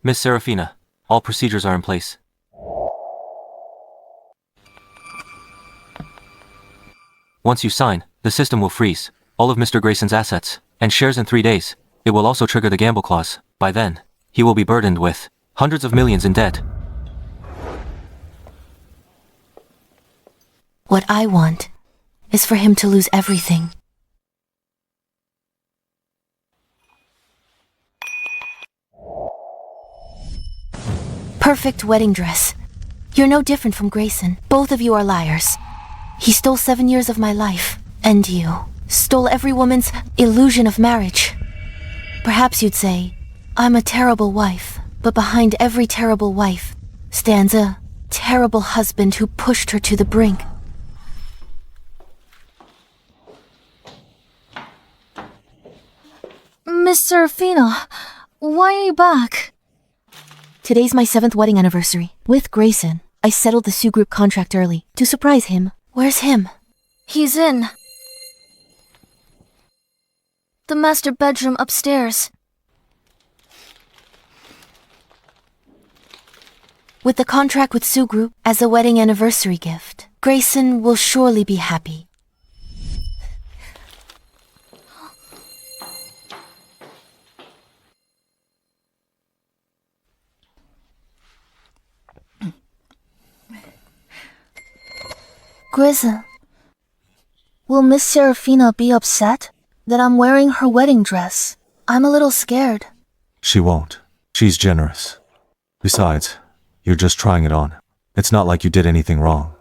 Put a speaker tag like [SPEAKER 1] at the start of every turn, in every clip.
[SPEAKER 1] Miss Serafina, all procedures are in place. Once you sign, the system will freeze all of Mr. Grayson's assets and shares in 3 days. It will also trigger the gamble clause. By then, he will be burdened with hundreds of millions in debt.
[SPEAKER 2] What I want is for him to lose everything. Perfect wedding dress. You're no different from Grayson. Both of you are liars. He stole 7 years of my life, and you stole every woman's illusion of marriage. Perhaps you'd say, I'm a terrible wife, but behind every terrible wife stands a terrible husband who pushed her to the brink.
[SPEAKER 3] Miss Serafina, why are you back?
[SPEAKER 2] Today's my 7th wedding anniversary. With Grayson, I settled the Sue Group contract early to surprise him. Where's him?
[SPEAKER 3] He's in the master bedroom upstairs.
[SPEAKER 2] With the contract with Sue Group as a wedding anniversary gift, Grayson will surely be happy.
[SPEAKER 3] Grayson, will Miss Serafina be upset that I'm wearing her wedding dress? I'm a little scared.
[SPEAKER 4] She won't. She's generous. Besides, you're just trying it on. It's not like you did anything wrong.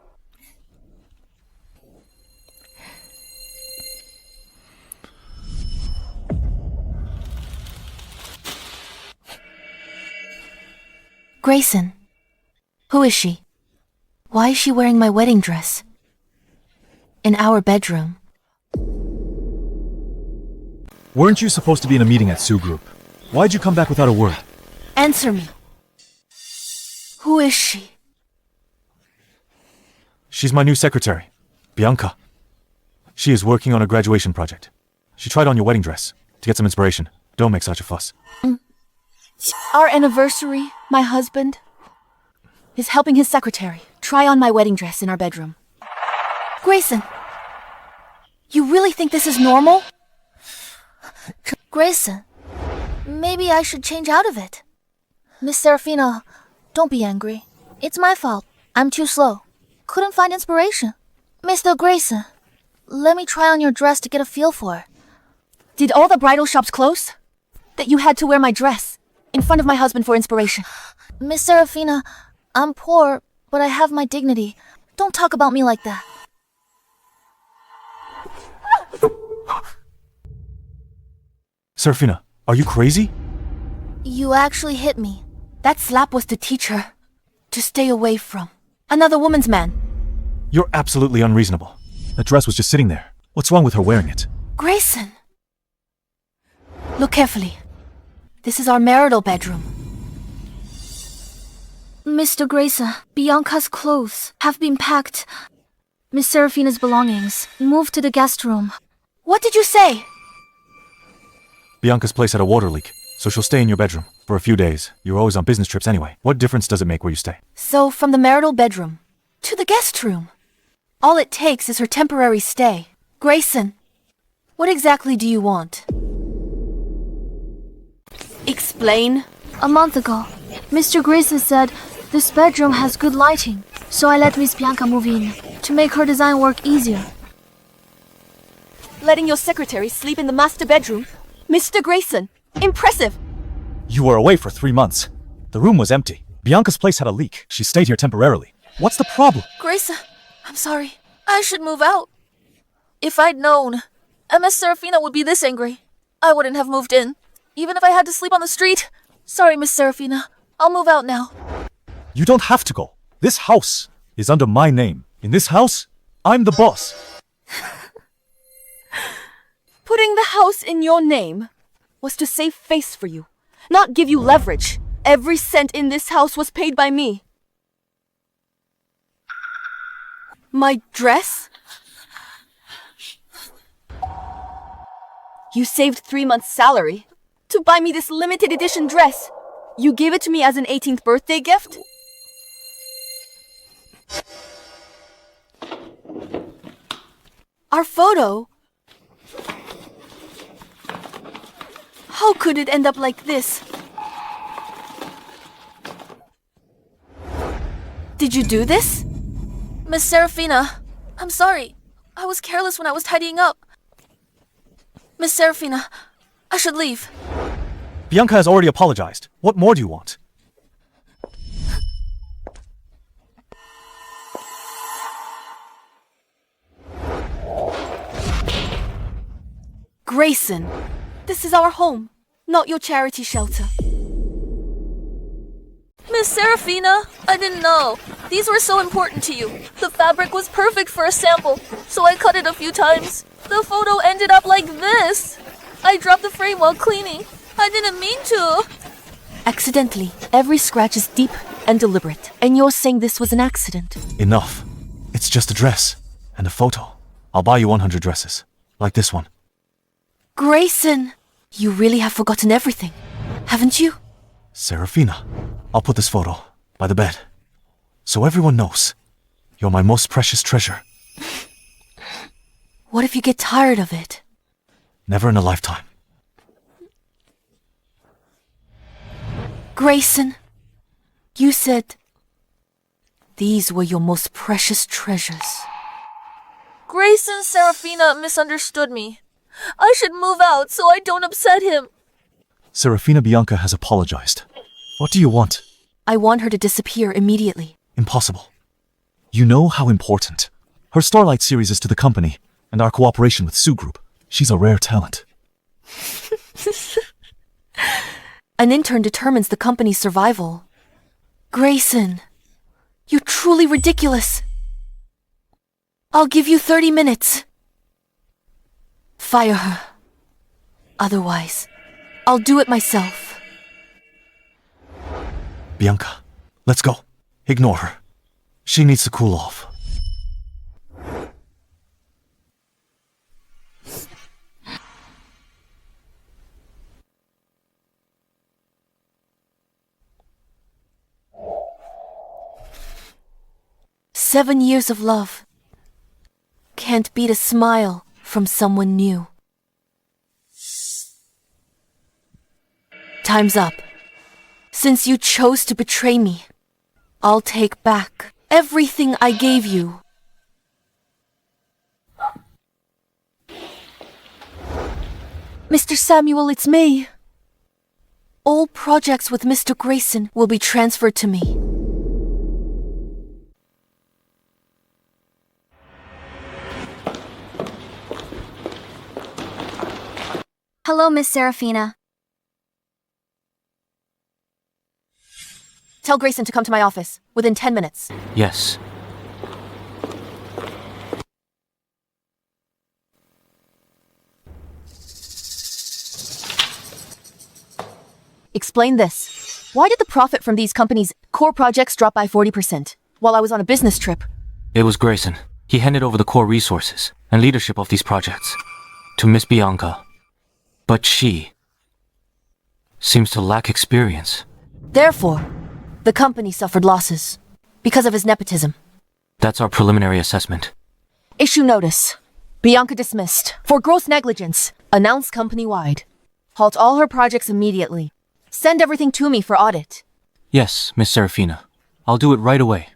[SPEAKER 2] Grayson, who is she? Why is she wearing my wedding dress? In our bedroom.
[SPEAKER 5] Weren't you supposed to be in a meeting at Sue Group? Why'd you come back without a word?
[SPEAKER 2] Answer me. Who is she?
[SPEAKER 4] She's my new secretary, Bianca. She is working on a graduation project. She tried on your wedding dress to get some inspiration. Don't make such a fuss.
[SPEAKER 2] Our anniversary, my husband, is helping his secretary try on my wedding dress in our bedroom. Grayson, you really think this is normal?
[SPEAKER 3] Grayson, maybe I should change out of it. Miss Serafina, don't be angry. It's my fault. I'm too slow. Couldn't find inspiration. Mr. Grayson, let me try on your dress to get a feel for it.
[SPEAKER 2] Did all the bridal shops close? That you had to wear my dress in front of my husband for inspiration?
[SPEAKER 3] Miss Serafina, I'm poor, but I have my dignity. Don't talk about me like that.
[SPEAKER 4] Serafina, are you crazy?
[SPEAKER 3] You actually hit me.
[SPEAKER 2] That slap was to teach her to stay away from another woman's man.
[SPEAKER 4] You're absolutely unreasonable.
[SPEAKER 5] That dress was just sitting there. What's wrong with her wearing it?
[SPEAKER 2] Grayson! Look carefully. This is our marital bedroom.
[SPEAKER 3] Mr. Grayson, Bianca's clothes have been packed. Miss Serafina's belongings moved to the guest room.
[SPEAKER 2] What did you say?
[SPEAKER 4] Bianca's place had a water leak, so she'll stay in your bedroom for a few days. You're always on business trips anyway. What difference does it make where you stay?
[SPEAKER 2] So, from the marital bedroom to the guest room. All it takes is her temporary stay. Grayson, what exactly do you want? Explain.
[SPEAKER 3] A month ago, Mr. Grayson said this bedroom has good lighting, so I let Miss Bianca move in to make her design work easier.
[SPEAKER 2] Letting your secretary sleep in the master bedroom? Mr. Grayson, impressive!
[SPEAKER 5] You were away for 3 months. The room was empty. Bianca's place had a leak. She stayed here temporarily. What's the problem?
[SPEAKER 3] Grayson, I'm sorry. I should move out. If I'd known Miss Serafina would be this angry, I wouldn't have moved in. Even if I had to sleep on the street. Sorry, Miss Serafina. I'll move out now.
[SPEAKER 5] You don't have to go. This house is under my name. In this house, I'm the boss.
[SPEAKER 2] Putting the house in your name was to save face for you, not give you leverage. Every cent in this house was paid by me. My dress? You saved 3 months' salary to buy me this limited edition dress.
[SPEAKER 6] You gave it to me as an 18th birthday gift? Our photo? How could it end up like this? Did you do this?
[SPEAKER 3] Miss Serafina, I'm sorry. I was careless when I was tidying up. Miss Serafina, I should leave.
[SPEAKER 5] Bianca has already apologized. What more do you want?
[SPEAKER 6] Grayson, this is our home, not your charity shelter.
[SPEAKER 3] Miss Serafina, I didn't know. These were so important to you. The fabric was perfect for a sample, so I cut it a few times. The photo ended up like this. I dropped the frame while cleaning. I didn't mean to.
[SPEAKER 6] Accidentally. Every scratch is deep and deliberate. And you're saying this was an accident.
[SPEAKER 4] Enough. It's just a dress. And a photo. I'll buy you 100 dresses. Like this one.
[SPEAKER 6] Grayson, you really have forgotten everything, haven't you?
[SPEAKER 4] Serafina, I'll put this photo by the bed. So everyone knows. You're my most precious treasure.
[SPEAKER 6] What if you get tired of it?
[SPEAKER 4] Never in a lifetime.
[SPEAKER 6] Grayson, you said these were your most precious treasures.
[SPEAKER 3] Grayson Serafina misunderstood me. I should move out so I don't upset him.
[SPEAKER 5] Serafina Bianca has apologized. What do you want?
[SPEAKER 6] I want her to disappear immediately.
[SPEAKER 4] Impossible.
[SPEAKER 5] You know how important her Starlight series is to the company and our cooperation with Sue Group. She's a rare talent.
[SPEAKER 6] An intern determines the company's survival. Grayson, you're truly ridiculous. I'll give you 30 minutes. Fire her. Otherwise, I'll do it myself.
[SPEAKER 4] Bianca, let's go. Ignore her. She needs to cool off.
[SPEAKER 6] "7 years of love can't beat a smile from someone new." Time's up. Since you chose to betray me, I'll take back everything I gave you. Mr. Samuel, it's me. All projects with Mr. Grayson will be transferred to me.
[SPEAKER 7] Hello, Miss Serafina.
[SPEAKER 6] Tell Grayson to come to my office within 10 minutes.
[SPEAKER 1] Yes.
[SPEAKER 6] Explain this. Why did the profit from these companies' core projects drop by 40% while I was on a business trip?
[SPEAKER 1] It was Grayson. He handed over the core resources and leadership of these projects to Miss Bianca. But she seems to lack experience.
[SPEAKER 6] Therefore, the company suffered losses because of his nepotism.
[SPEAKER 1] That's our preliminary assessment.
[SPEAKER 6] Issue notice. Bianca dismissed for gross negligence. Announce company-wide. Halt all her projects immediately. Send everything to me for audit.
[SPEAKER 1] Yes, Miss Serafina. I'll do it right away.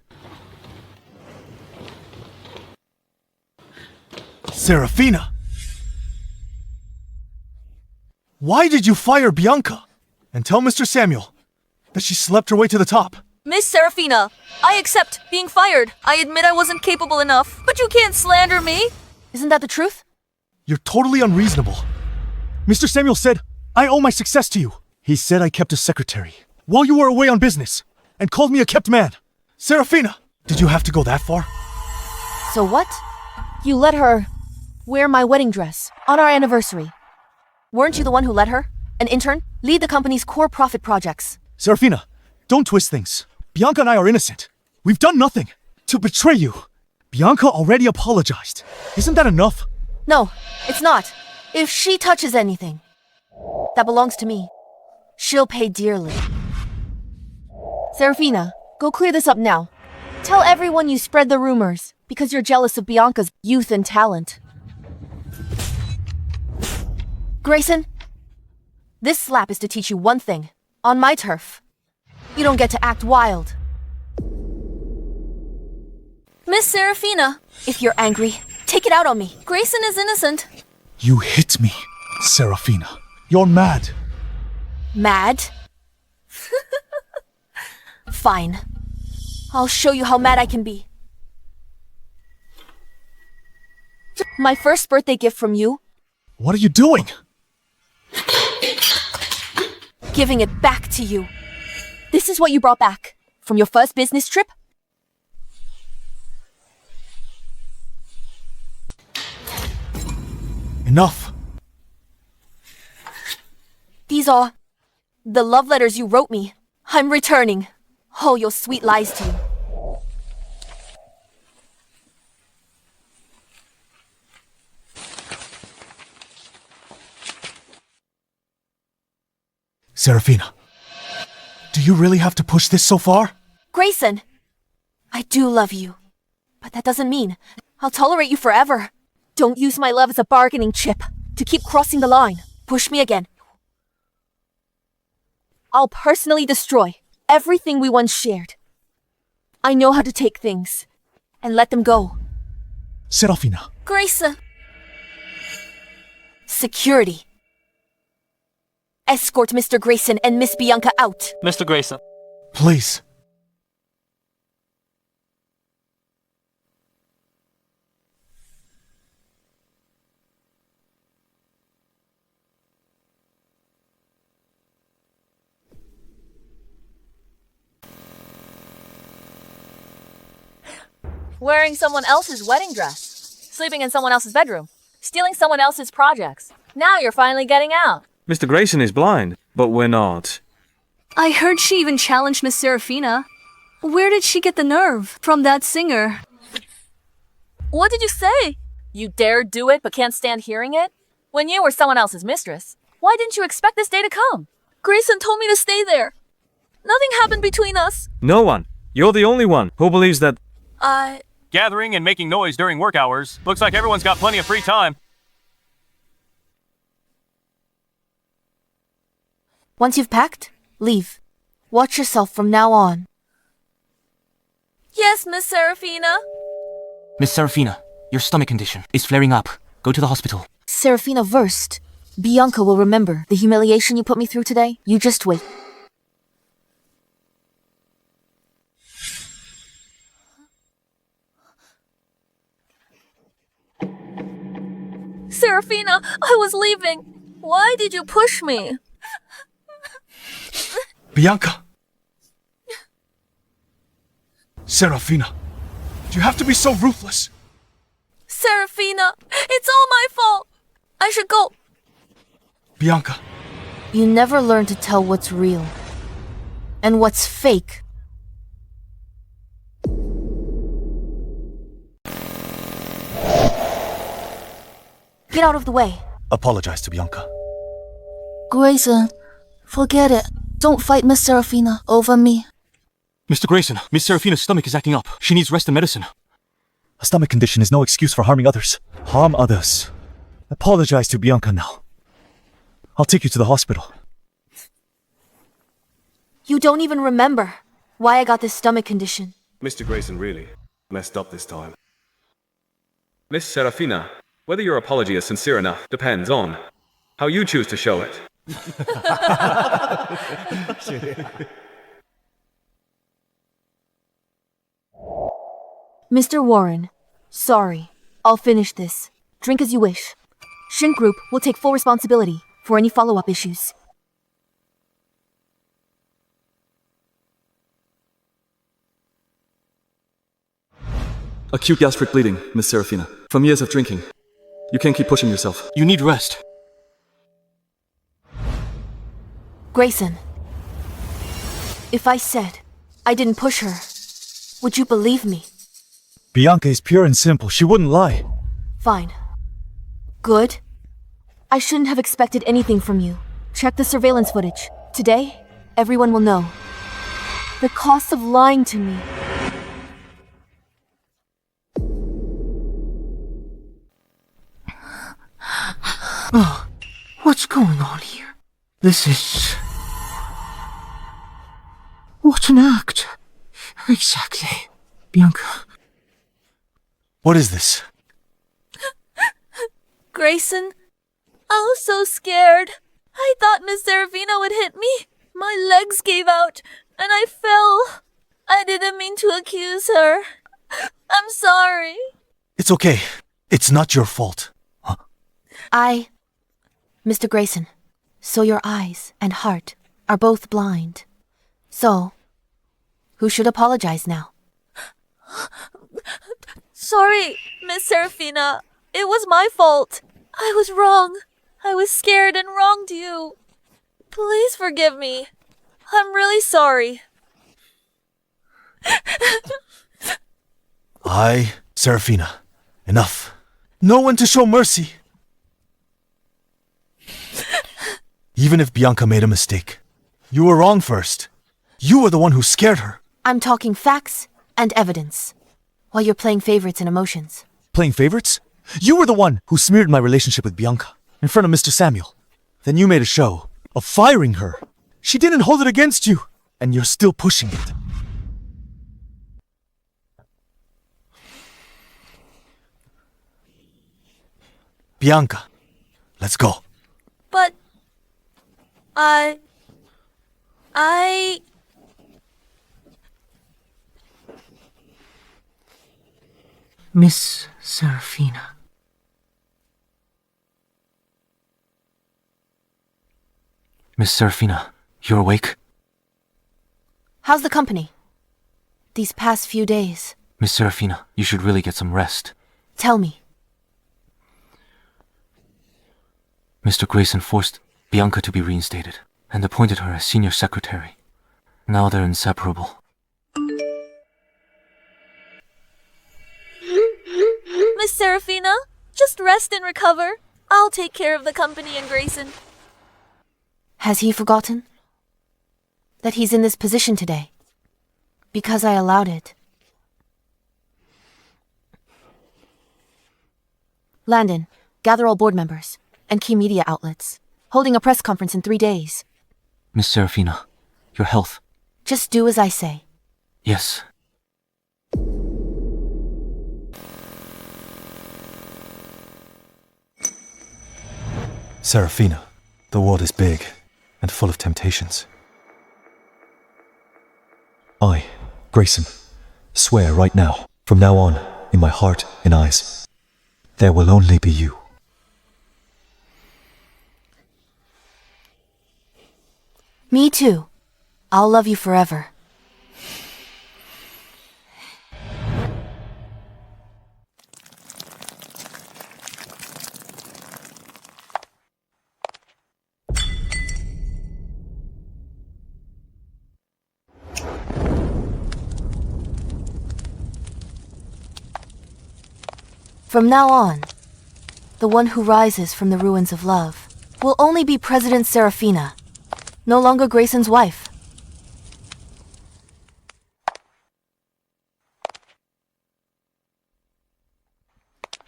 [SPEAKER 4] Serafina! Why did you fire Bianca? And tell Mr. Samuel that she slept her way to the top.
[SPEAKER 3] Miss Serafina, I accept being fired. I admit I wasn't capable enough, but you can't slander me.
[SPEAKER 6] Isn't that the truth?
[SPEAKER 4] You're totally unreasonable.
[SPEAKER 5] Mr. Samuel said, I owe my success to you. He said I kept a secretary while you were away on business and called me a kept man.
[SPEAKER 4] Serafina! Did you have to go that far?
[SPEAKER 6] So what? You let her wear my wedding dress on our anniversary. Weren't you the one who let her, an intern, lead the company's core profit projects?
[SPEAKER 5] Serafina, don't twist things. Bianca and I are innocent. We've done nothing to betray you. Bianca already apologized. Isn't that enough?
[SPEAKER 6] No, it's not. If she touches anything that belongs to me, she'll pay dearly. Serafina, go clear this up now. Tell everyone you spread the rumors because you're jealous of Bianca's youth and talent. Grayson, this slap is to teach you one thing. On my turf, you don't get to act wild.
[SPEAKER 3] Miss Serafina,
[SPEAKER 6] If you're angry, take it out on me.
[SPEAKER 3] Grayson is innocent.
[SPEAKER 5] You hit me, Serafina. You're mad.
[SPEAKER 6] Mad? Fine. I'll show you how mad I can be. My first birthday gift from you,
[SPEAKER 5] What are you doing?
[SPEAKER 6] giving it back to you. This is what you brought back from your first business trip?
[SPEAKER 5] Enough.
[SPEAKER 6] These are the love letters you wrote me. I'm returning all your sweet lies to you.
[SPEAKER 5] Serafina, do you really have to push this so far?
[SPEAKER 6] Grayson, I do love you, but that doesn't mean I'll tolerate you forever. Don't use my love as a bargaining chip to keep crossing the line. Push me again. I'll personally destroy everything we once shared. I know how to take things and let them go.
[SPEAKER 5] Serafina,
[SPEAKER 3] Grayson,
[SPEAKER 6] Security. Escort Mr. Grayson and Miss Bianca out.
[SPEAKER 1] Mr. Grayson.
[SPEAKER 5] please.
[SPEAKER 8] Wearing someone else's wedding dress, sleeping in someone else's bedroom, stealing someone else's projects. Now you're finally getting out.
[SPEAKER 9] Mr. Grayson is blind, but we're not.
[SPEAKER 10] I heard she even challenged Miss Serafina. Where did she get the nerve? From that singer.
[SPEAKER 8] What did you say? You dared do it but can't stand hearing it? When you were someone else's mistress, why didn't you expect this day to come?
[SPEAKER 3] Grayson told me to stay there. Nothing happened between us.
[SPEAKER 9] No one. You're the only one who believes that.
[SPEAKER 1] Gathering and making noise during work hours. Looks like everyone's got plenty of free time.
[SPEAKER 6] Once you've packed, leave. Watch yourself from now on.
[SPEAKER 3] Yes, Miss Serafina.
[SPEAKER 1] Miss Serafina, your stomach condition is flaring up. Go to the hospital.
[SPEAKER 6] Serafina versed. Bianca will remember the humiliation you put me through today. You just wait.
[SPEAKER 3] Serafina, I was leaving. Why did you push me?
[SPEAKER 5] Bianca. Serafina, do you have to be so ruthless?
[SPEAKER 3] Serafina, it's all my fault. I should go.
[SPEAKER 5] Bianca,
[SPEAKER 6] You never learn to tell what's real and what's fake. Get out of the way.
[SPEAKER 5] apologize to Bianca.
[SPEAKER 3] Grayson, forget it. Don't fight Miss Serafina over me.
[SPEAKER 1] Mr. Grayson, Miss Serafina's stomach is acting up. She needs rest and medicine.
[SPEAKER 5] A stomach condition is no excuse for harming others. Harm others. Apologize to Bianca now. I'll take you to the hospital.
[SPEAKER 6] You don't even remember why I got this stomach condition.
[SPEAKER 11] Mr. Grayson really messed up this time. Miss Serafina, whether your apology is sincere enough depends on how you choose to show it.
[SPEAKER 6] Mr. Warren, sorry. I'll finish this. Drink as you wish. Shrink Group will take full responsibility for any follow-up issues.
[SPEAKER 12] Acute gastric bleeding, Miss Serafina. From years of drinking. You can't keep pushing yourself.
[SPEAKER 1] You need rest.
[SPEAKER 6] Grayson, if I said I didn't push her, would you believe me?
[SPEAKER 5] Bianca is pure and simple. She wouldn't lie.
[SPEAKER 6] Fine. Good. I shouldn't have expected anything from you. Check the surveillance footage. Today, everyone will know. The cost of lying to me.
[SPEAKER 13] Oh, what's going on here? This is... What an act. Exactly. Bianca.
[SPEAKER 5] What is this?
[SPEAKER 8] Grayson, I was so scared. I thought Miss Serafina would hit me. My legs gave out, and I fell. I didn't mean to accuse her. I'm sorry.
[SPEAKER 5] It's okay. It's not your fault.
[SPEAKER 2] Mr. Grayson, so your eyes and heart are both blind. So, who should apologize now?
[SPEAKER 8] Sorry, Miss Serafina. It was my fault. I was wrong. I was scared and wronged you. Please forgive me. I'm really sorry.
[SPEAKER 5] Serafina. Enough. No one to show mercy. Even if Bianca made a mistake, you were wrong first. You were the one who scared her.
[SPEAKER 2] I'm talking facts and evidence, while you're playing favorites and emotions.
[SPEAKER 5] Playing favorites? You were the one who smeared my relationship with Bianca in front of Mr. Samuel. Then you made a show of firing her. She didn't hold it against you, and you're still pushing it. Bianca, let's go.
[SPEAKER 8] But
[SPEAKER 13] Miss Serafina.
[SPEAKER 1] Miss Serafina, you're awake?
[SPEAKER 2] How's the company? These past few days.
[SPEAKER 1] Miss Serafina, you should really get some rest.
[SPEAKER 2] Tell me.
[SPEAKER 1] Mr. Grayson forced Bianca to be reinstated and appointed her as senior secretary. Now they're inseparable.
[SPEAKER 8] Miss Serafina, just rest and recover. I'll take care of the company and Grayson.
[SPEAKER 2] Has he forgotten that he's in this position today? Because I allowed it. Landon, gather all board members and key media outlets. Holding a press conference in 3 days.
[SPEAKER 1] Miss Serafina, your health.
[SPEAKER 2] Just do as I say.
[SPEAKER 1] Yes.
[SPEAKER 4] Serafina, the world is big and full of temptations.
[SPEAKER 12] I, Grayson, swear right now, from now on, in my heart and eyes, there will only be you.
[SPEAKER 2] Me too. I'll love you forever. From now on, the one who rises from the ruins of love will only be President Serafina, no longer Grayson's wife.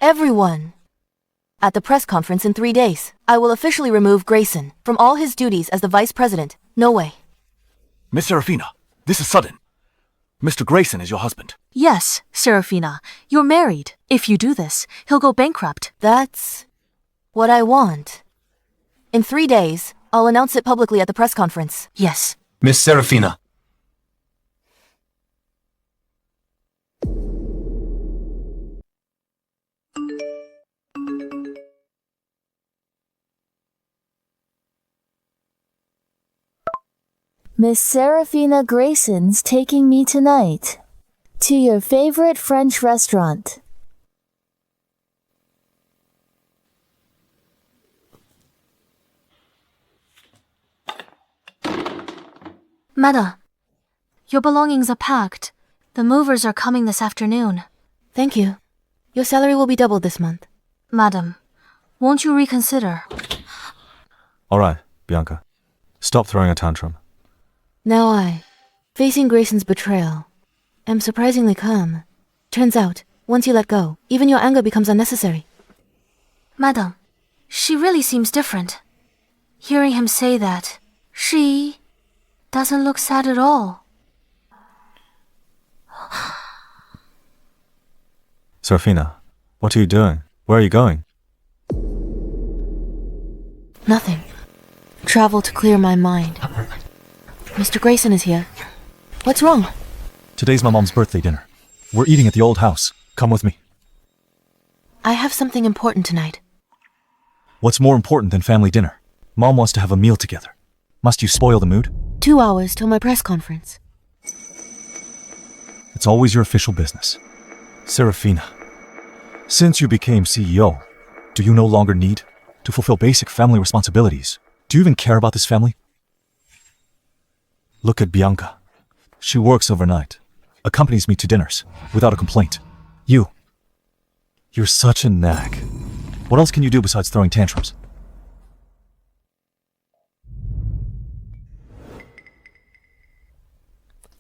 [SPEAKER 2] Everyone, at the press conference in 3 days, I will officially remove Grayson from all his duties as the vice president. No way.
[SPEAKER 5] Miss Serafina, this is sudden. Mr. Grayson is your husband.
[SPEAKER 10] Yes, Serafina, you're married. If you do this, he'll go bankrupt.
[SPEAKER 2] That's what I want. In 3 days, I'll announce it publicly at the press conference.
[SPEAKER 10] Yes.
[SPEAKER 1] Miss Serafina.
[SPEAKER 3] Miss Serafina Grayson's taking me tonight to your favorite French restaurant.
[SPEAKER 10] Meta, your belongings are packed. The movers are coming this afternoon.
[SPEAKER 2] Thank you. Your salary will be doubled this month.
[SPEAKER 10] Madam, won't you reconsider?
[SPEAKER 4] All right, Bianca. Stop throwing a tantrum.
[SPEAKER 2] Now I Facing Grayson's betrayal, I'm surprisingly calm. Turns out, once you let go, even your anger becomes unnecessary.
[SPEAKER 10] Madam, she really seems different. Hearing him say that, she doesn't look sad at all.
[SPEAKER 4] Serafina, what are you doing? Where are you going?
[SPEAKER 2] Nothing. Travel to clear my mind. Mr. Grayson is here. What's wrong?
[SPEAKER 4] Today's my mom's birthday dinner. We're eating at the old house. Come with me.
[SPEAKER 2] I have something important tonight.
[SPEAKER 4] What's more important than family dinner? Mom wants to have a meal together. Must you spoil the mood?
[SPEAKER 2] 2 hours till my press conference.
[SPEAKER 4] It's always your official business. Serafina, since you became CEO, do you no longer need to fulfill basic family responsibilities? Do you even care about this family? Look at Bianca. She works overnight, accompanies me to dinners, without a complaint. You're such a nag. What else can you do besides throwing tantrums?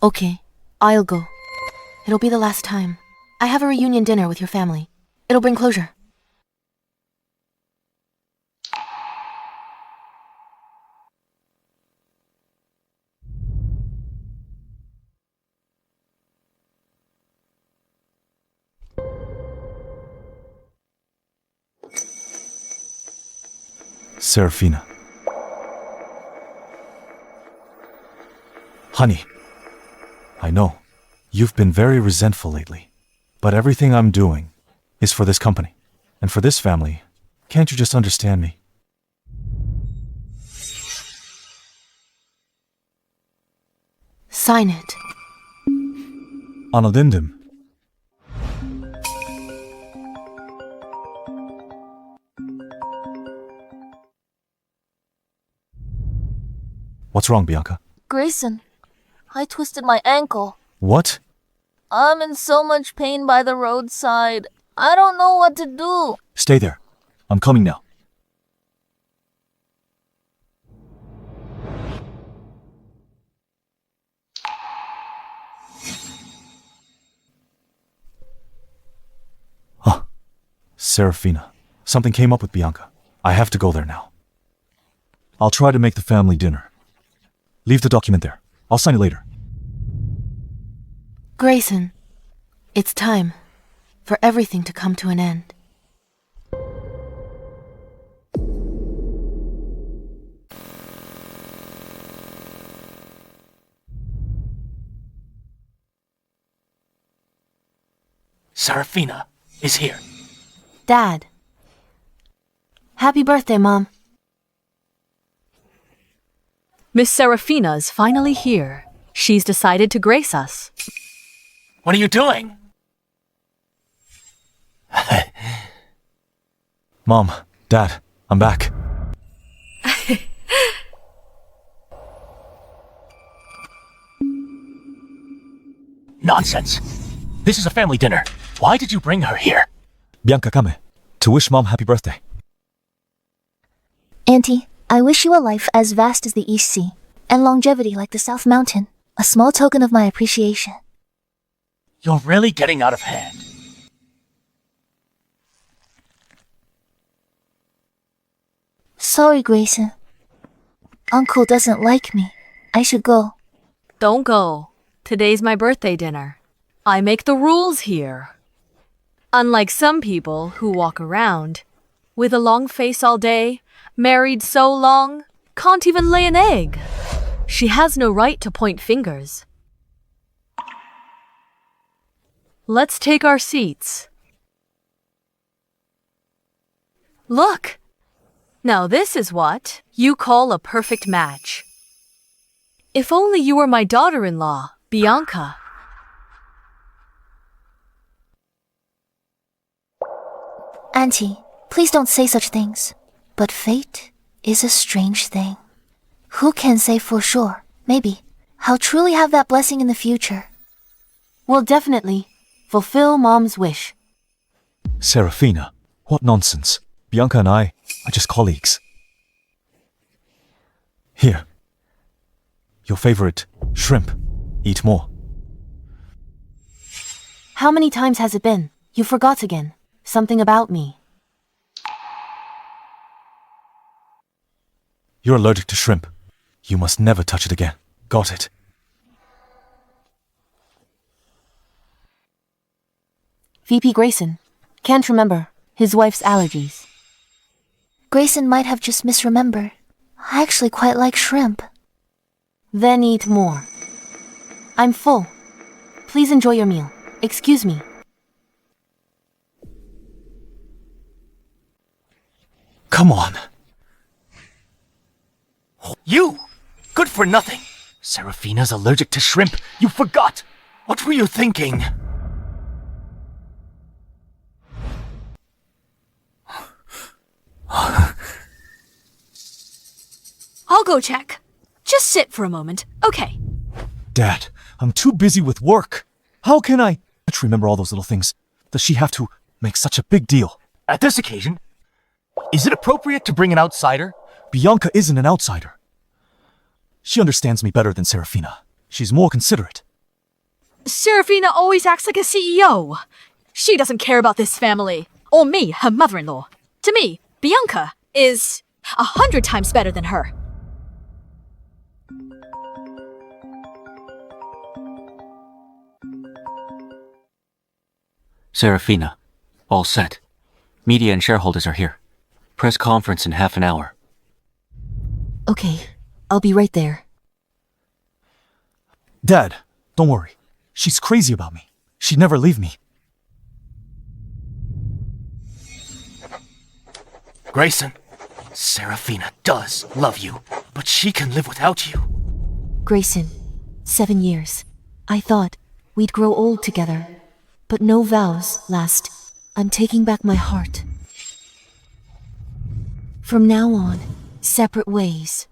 [SPEAKER 2] Okay, I'll go. It'll be the last time. I have a reunion dinner with your family. It'll bring closure.
[SPEAKER 4] Serafina. Honey, I know, you've been very resentful lately, but everything I'm doing is for this company, and for this family. Can't you just understand me?
[SPEAKER 2] Sign it.
[SPEAKER 4] Anadindim. What's wrong, Bianca?
[SPEAKER 3] Grayson, I twisted my ankle.
[SPEAKER 4] What?
[SPEAKER 3] I'm in so much pain by the roadside. I don't know what to do.
[SPEAKER 4] Stay there. I'm coming now. Serafina, something came up with Bianca. I have to go there now. I'll try to make the family dinner. Leave the document there. I'll sign it later.
[SPEAKER 2] Grayson, it's time for everything to come to an end.
[SPEAKER 13] Serafina is here.
[SPEAKER 2] Dad. Happy birthday, Mom.
[SPEAKER 6] Miss Serafina's finally here. She's decided to grace us.
[SPEAKER 13] What are you doing?
[SPEAKER 4] Mom, Dad, I'm back.
[SPEAKER 13] Nonsense. This is a family dinner. Why did you bring her here?
[SPEAKER 4] Bianca come to wish Mom happy birthday.
[SPEAKER 3] Auntie, I wish you a life as vast as the East Sea, and longevity like the South Mountain. A small token of my appreciation.
[SPEAKER 13] You're really getting out of hand.
[SPEAKER 3] Sorry, Grayson. Uncle doesn't like me. I should go.
[SPEAKER 6] Don't go. Today's my birthday dinner. I make the rules here. Unlike some people who walk around with a long face all day, married so long, can't even lay an egg. She has no right to point fingers. Let's take our seats. Look! Now this is what you call a perfect match. If only you were my daughter-in-law, Bianca.
[SPEAKER 3] Auntie, please don't say such things. But fate is a strange thing. Who can say for sure? Maybe I'll truly have that blessing in the future.
[SPEAKER 2] We'll definitely fulfill Mom's wish.
[SPEAKER 4] Serafina, what nonsense. Bianca and I are just colleagues. Here. Your favorite shrimp.
[SPEAKER 5] Eat more.
[SPEAKER 2] How many times has it been? You forgot again. Something about me.
[SPEAKER 5] You're allergic to shrimp. You must never touch it again. Got it?
[SPEAKER 2] VP Grayson. Can't remember. His wife's allergies.
[SPEAKER 3] Grayson might have just misremembered. I actually quite like shrimp.
[SPEAKER 2] Then eat more. I'm full. Please enjoy your meal. Excuse me.
[SPEAKER 5] Come on.
[SPEAKER 14] You! Good for nothing. Seraphina's allergic to shrimp. You forgot. What were you thinking?
[SPEAKER 6] I'll go check. Just sit for a moment, okay?
[SPEAKER 5] Dad, I'm too busy with work. How can I remember all those little things? Does she have to make such a big deal?
[SPEAKER 14] At this occasion, is it appropriate to bring an outsider?
[SPEAKER 5] Bianca isn't an outsider. She understands me better than Serafina. She's more considerate.
[SPEAKER 6] Serafina always acts like a CEO. She doesn't care about this family. Or me, her mother-in-law. To me, Bianca is 100 times better than her.
[SPEAKER 1] Serafina. All set. Media and shareholders are here. Press conference in half an hour.
[SPEAKER 2] Okay, I'll be right there.
[SPEAKER 5] Dad, don't worry. She's crazy about me. She'd never leave me.
[SPEAKER 14] Grayson, Serafina does love you, but she can live without you.
[SPEAKER 2] Grayson, 7 years. I thought we'd grow old together. But no vows last. I'm taking back my heart. From now on, separate ways.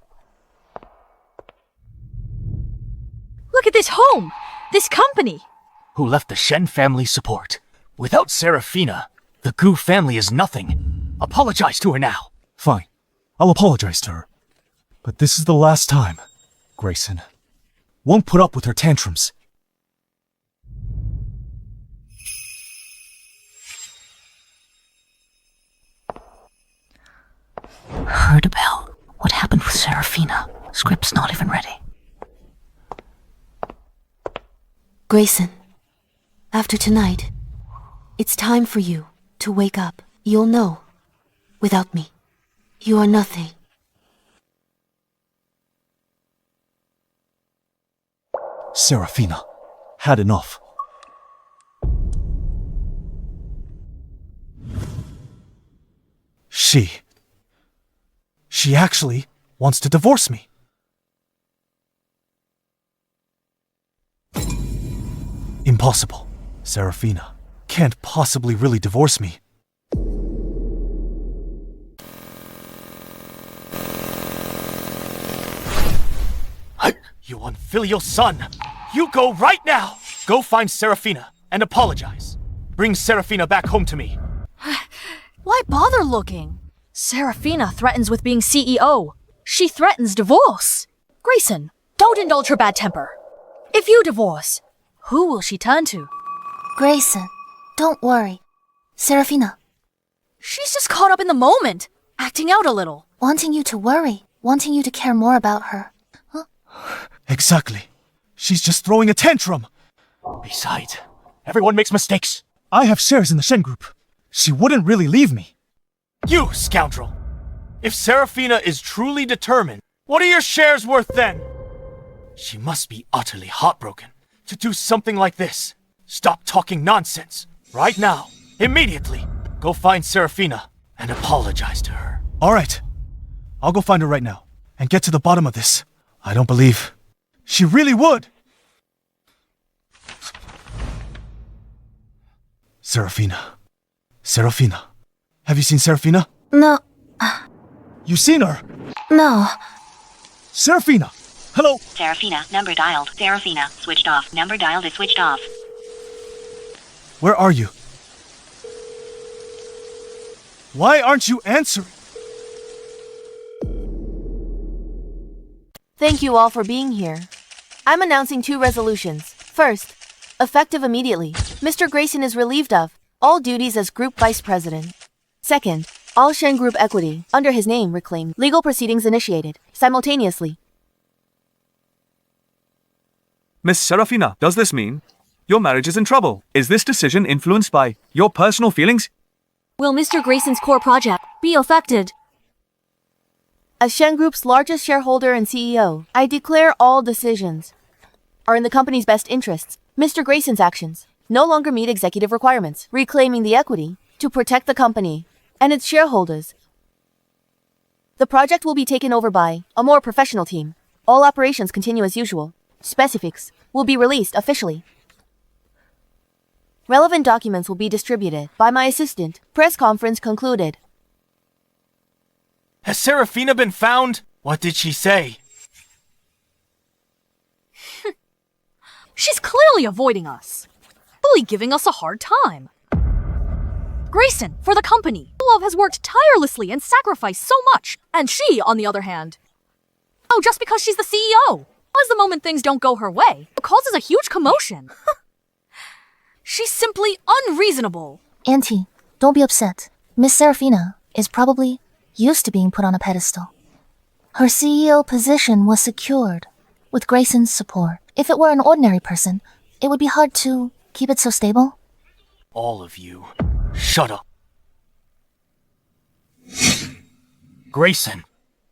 [SPEAKER 6] Look at this home! This company!
[SPEAKER 14] Who left the Shen family support. Without Serafina, the Gu family is nothing. Apologize to her now.
[SPEAKER 5] Fine. I'll apologize to her. But this is the last time, Grayson. Won't put up with her tantrums.
[SPEAKER 13] Heard about what happened with Serafina. Script's not even ready.
[SPEAKER 2] Grayson, after tonight, it's time for you to wake up. You'll know. Without me, you are nothing.
[SPEAKER 5] Serafina, had enough. She actually wants to divorce me. Impossible. Serafina can't possibly really divorce me.
[SPEAKER 14] You unfilial son! You go right now! Go find Serafina and apologize. Bring Serafina back home to me.
[SPEAKER 6] Why bother looking? Serafina threatens with being CEO. She threatens divorce. Grayson, don't indulge her bad temper. If you divorce, who will she turn to?
[SPEAKER 3] Grayson, don't worry. Serafina.
[SPEAKER 6] She's just caught up in the moment, acting out a little.
[SPEAKER 3] Wanting you to worry, wanting you to care more about her. Huh?
[SPEAKER 5] Exactly. She's just throwing a tantrum.
[SPEAKER 14] Besides, everyone makes mistakes.
[SPEAKER 5] I have shares in the Shen Group. She wouldn't really leave me.
[SPEAKER 14] You scoundrel! If Serafina is truly determined, what are your shares worth then? She must be utterly heartbroken to do something like this. Stop talking nonsense. Right now. Immediately. Go find Serafina and apologize to her.
[SPEAKER 5] All right. I'll go find her right now and get to the bottom of this. I don't believe she really would. Serafina. Serafina. Have you seen Serafina?
[SPEAKER 3] No.
[SPEAKER 5] You seen her?
[SPEAKER 3] No.
[SPEAKER 5] Serafina! Hello?
[SPEAKER 15] Serafina, number dialed. Serafina, switched off. Number dialed is switched off.
[SPEAKER 5] Where are you? Why aren't you answering?
[SPEAKER 2] Thank you all for being here. I'm announcing 2 resolutions. First, effective immediately, Mr. Grayson is relieved of all duties as Group Vice President. Second, all Shen Group equity, under his name, reclaimed. Legal proceedings initiated, simultaneously.
[SPEAKER 9] Miss Serafina, does this mean your marriage is in trouble? Is this decision influenced by your personal feelings?
[SPEAKER 8] Will Mr. Grayson's core project be affected?
[SPEAKER 2] As Shen Group's largest shareholder and CEO, I declare all decisions are in the company's best interests. Mr. Grayson's actions no longer meet executive requirements, reclaiming the equity to protect the company and its shareholders. The project will be taken over by a more professional team. All operations continue as usual. Specifics will be released officially. Relevant documents will be distributed by my assistant. Press conference concluded.
[SPEAKER 14] Has Serafina been found? What did she say?
[SPEAKER 6] She's clearly avoiding us. Bully giving us a hard time. Grayson, for the company. Love has worked tirelessly and sacrificed so much. And she, on the other hand. Oh, just because she's the CEO. As the moment things don't go her way, it causes a huge commotion. She's simply unreasonable.
[SPEAKER 3] Auntie, don't be upset. Miss Serafina is probably used to being put on a pedestal. Her CEO position was secured with Grayson's support. If it were an ordinary person, it would be hard to keep it so stable.
[SPEAKER 14] All of you, shut up. Grayson,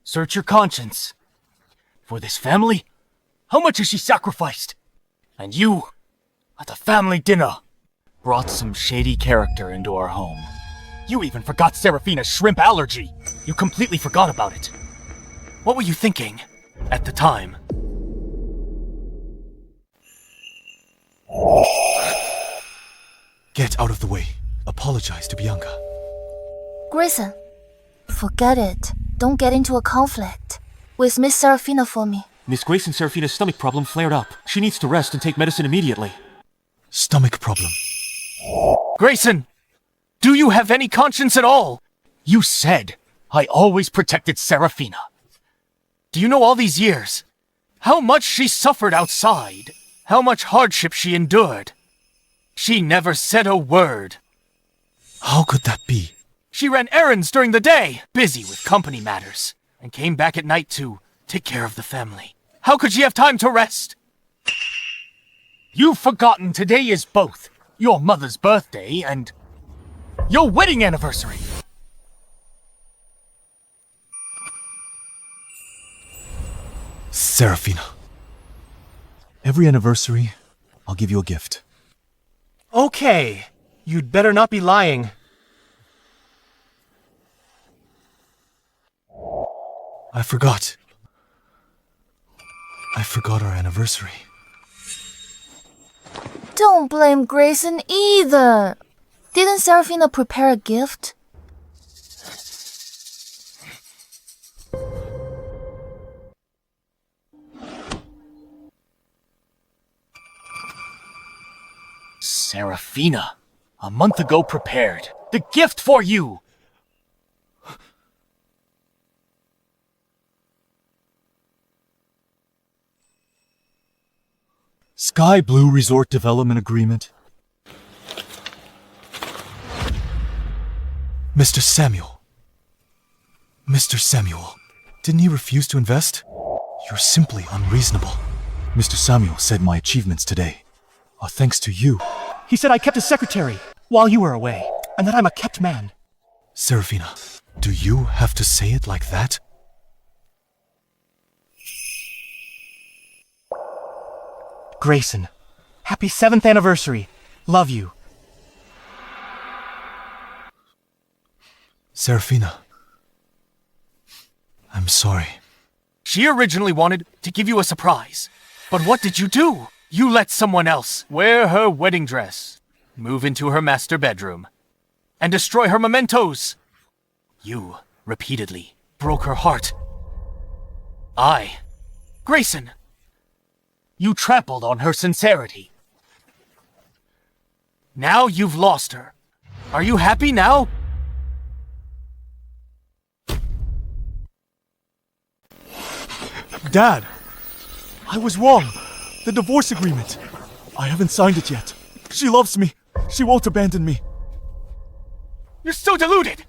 [SPEAKER 14] search your conscience. For this family, how much has she sacrificed? And you, at the family dinner, brought some shady character into our home. You even forgot Serafina's shrimp allergy. You completely forgot about it. What were you thinking at the time?
[SPEAKER 5] Get out of the way. Apologize to Bianca.
[SPEAKER 3] Grayson, forget it. Don't get into a conflict with Miss Serafina for me.
[SPEAKER 16] Miss Grayson Serafina's stomach problem flared up. She needs to rest and take medicine immediately.
[SPEAKER 5] Stomach problem.
[SPEAKER 14] Grayson, do you have any conscience at all? You said I always protected Serafina. Do you know all these years how much she suffered outside? How much hardship she endured? She never said a word.
[SPEAKER 5] How could that be?
[SPEAKER 14] She ran errands during the day, busy with company matters, and came back at night to take care of the family. How could she have time to rest? You've forgotten today is both your mother's birthday and your wedding anniversary.
[SPEAKER 5] Serafina. Every anniversary, I'll give you a gift.
[SPEAKER 17] Okay, you'd better not be lying.
[SPEAKER 5] I forgot our anniversary.
[SPEAKER 3] Don't blame Grayson either. Didn't Serafina prepare a gift?
[SPEAKER 14] Serafina, a month ago prepared. The gift for you!
[SPEAKER 5] Sky Blue Resort Development Agreement. Mr. Samuel. Mr. Samuel, didn't he refuse to invest? You're simply unreasonable. Mr. Samuel said my achievements today are thanks to you.
[SPEAKER 17] He said I kept his secretary while you were away, and that I'm a kept man.
[SPEAKER 5] Serafina, do you have to say it like that?
[SPEAKER 17] Grayson, happy 7th anniversary. Love you.
[SPEAKER 5] Serafina, I'm sorry.
[SPEAKER 14] She originally wanted to give you a surprise. But what did you do? You let someone else wear her wedding dress, move into her master bedroom, and destroy her mementos. You repeatedly broke her heart. Grayson, you trampled on her sincerity. Now you've lost her. Are you happy now?
[SPEAKER 5] Dad, I was wrong. The divorce agreement. I haven't signed it yet. She loves me. She won't abandon me.
[SPEAKER 14] You're so deluded!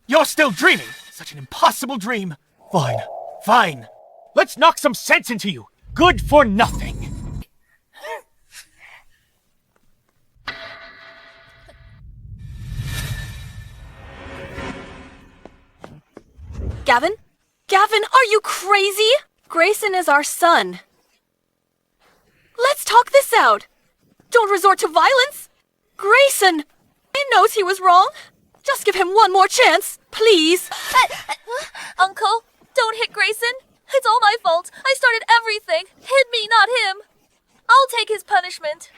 [SPEAKER 14] You're still dreaming! Such an impossible dream! Fine, fine. Let's knock some sense into you! Good for nothing!
[SPEAKER 8] Gavin? Gavin, are you crazy? Grayson is our son. Let's talk this out. Don't resort to violence. Grayson! He knows he was wrong. Just give him one more chance, please.
[SPEAKER 3] Uncle, don't hit Grayson. It's all my fault. I started everything. Hit me, not him. I'll take his punishment.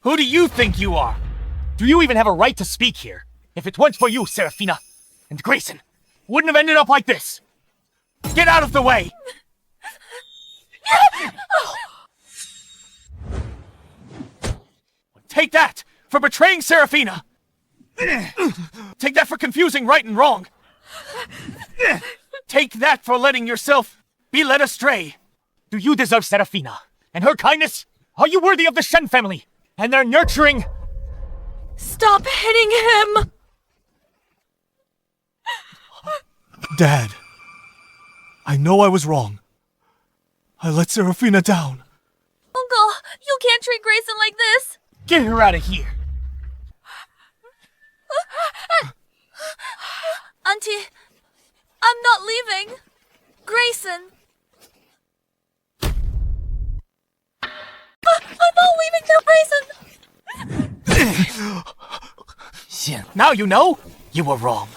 [SPEAKER 14] Who do you think you are? Do you even have a right to speak here? If it weren't for you, Serafina, and Grayson, wouldn't have ended up like this. Get out of the way! Take that for betraying Serafina! Take that for confusing right and wrong! Take that for letting yourself be led astray! Do you deserve Serafina and her kindness? Are you worthy of the Shen family and their nurturing?
[SPEAKER 8] Stop hitting him!
[SPEAKER 5] Dad, I know I was wrong. I let Serafina down.
[SPEAKER 3] Uncle, you can't treat Grayson like this.
[SPEAKER 14] Get her out of here!
[SPEAKER 3] Auntie, I'm not leaving. Grayson. I'm not leaving now, Grayson.
[SPEAKER 14] Now you know you were wrong.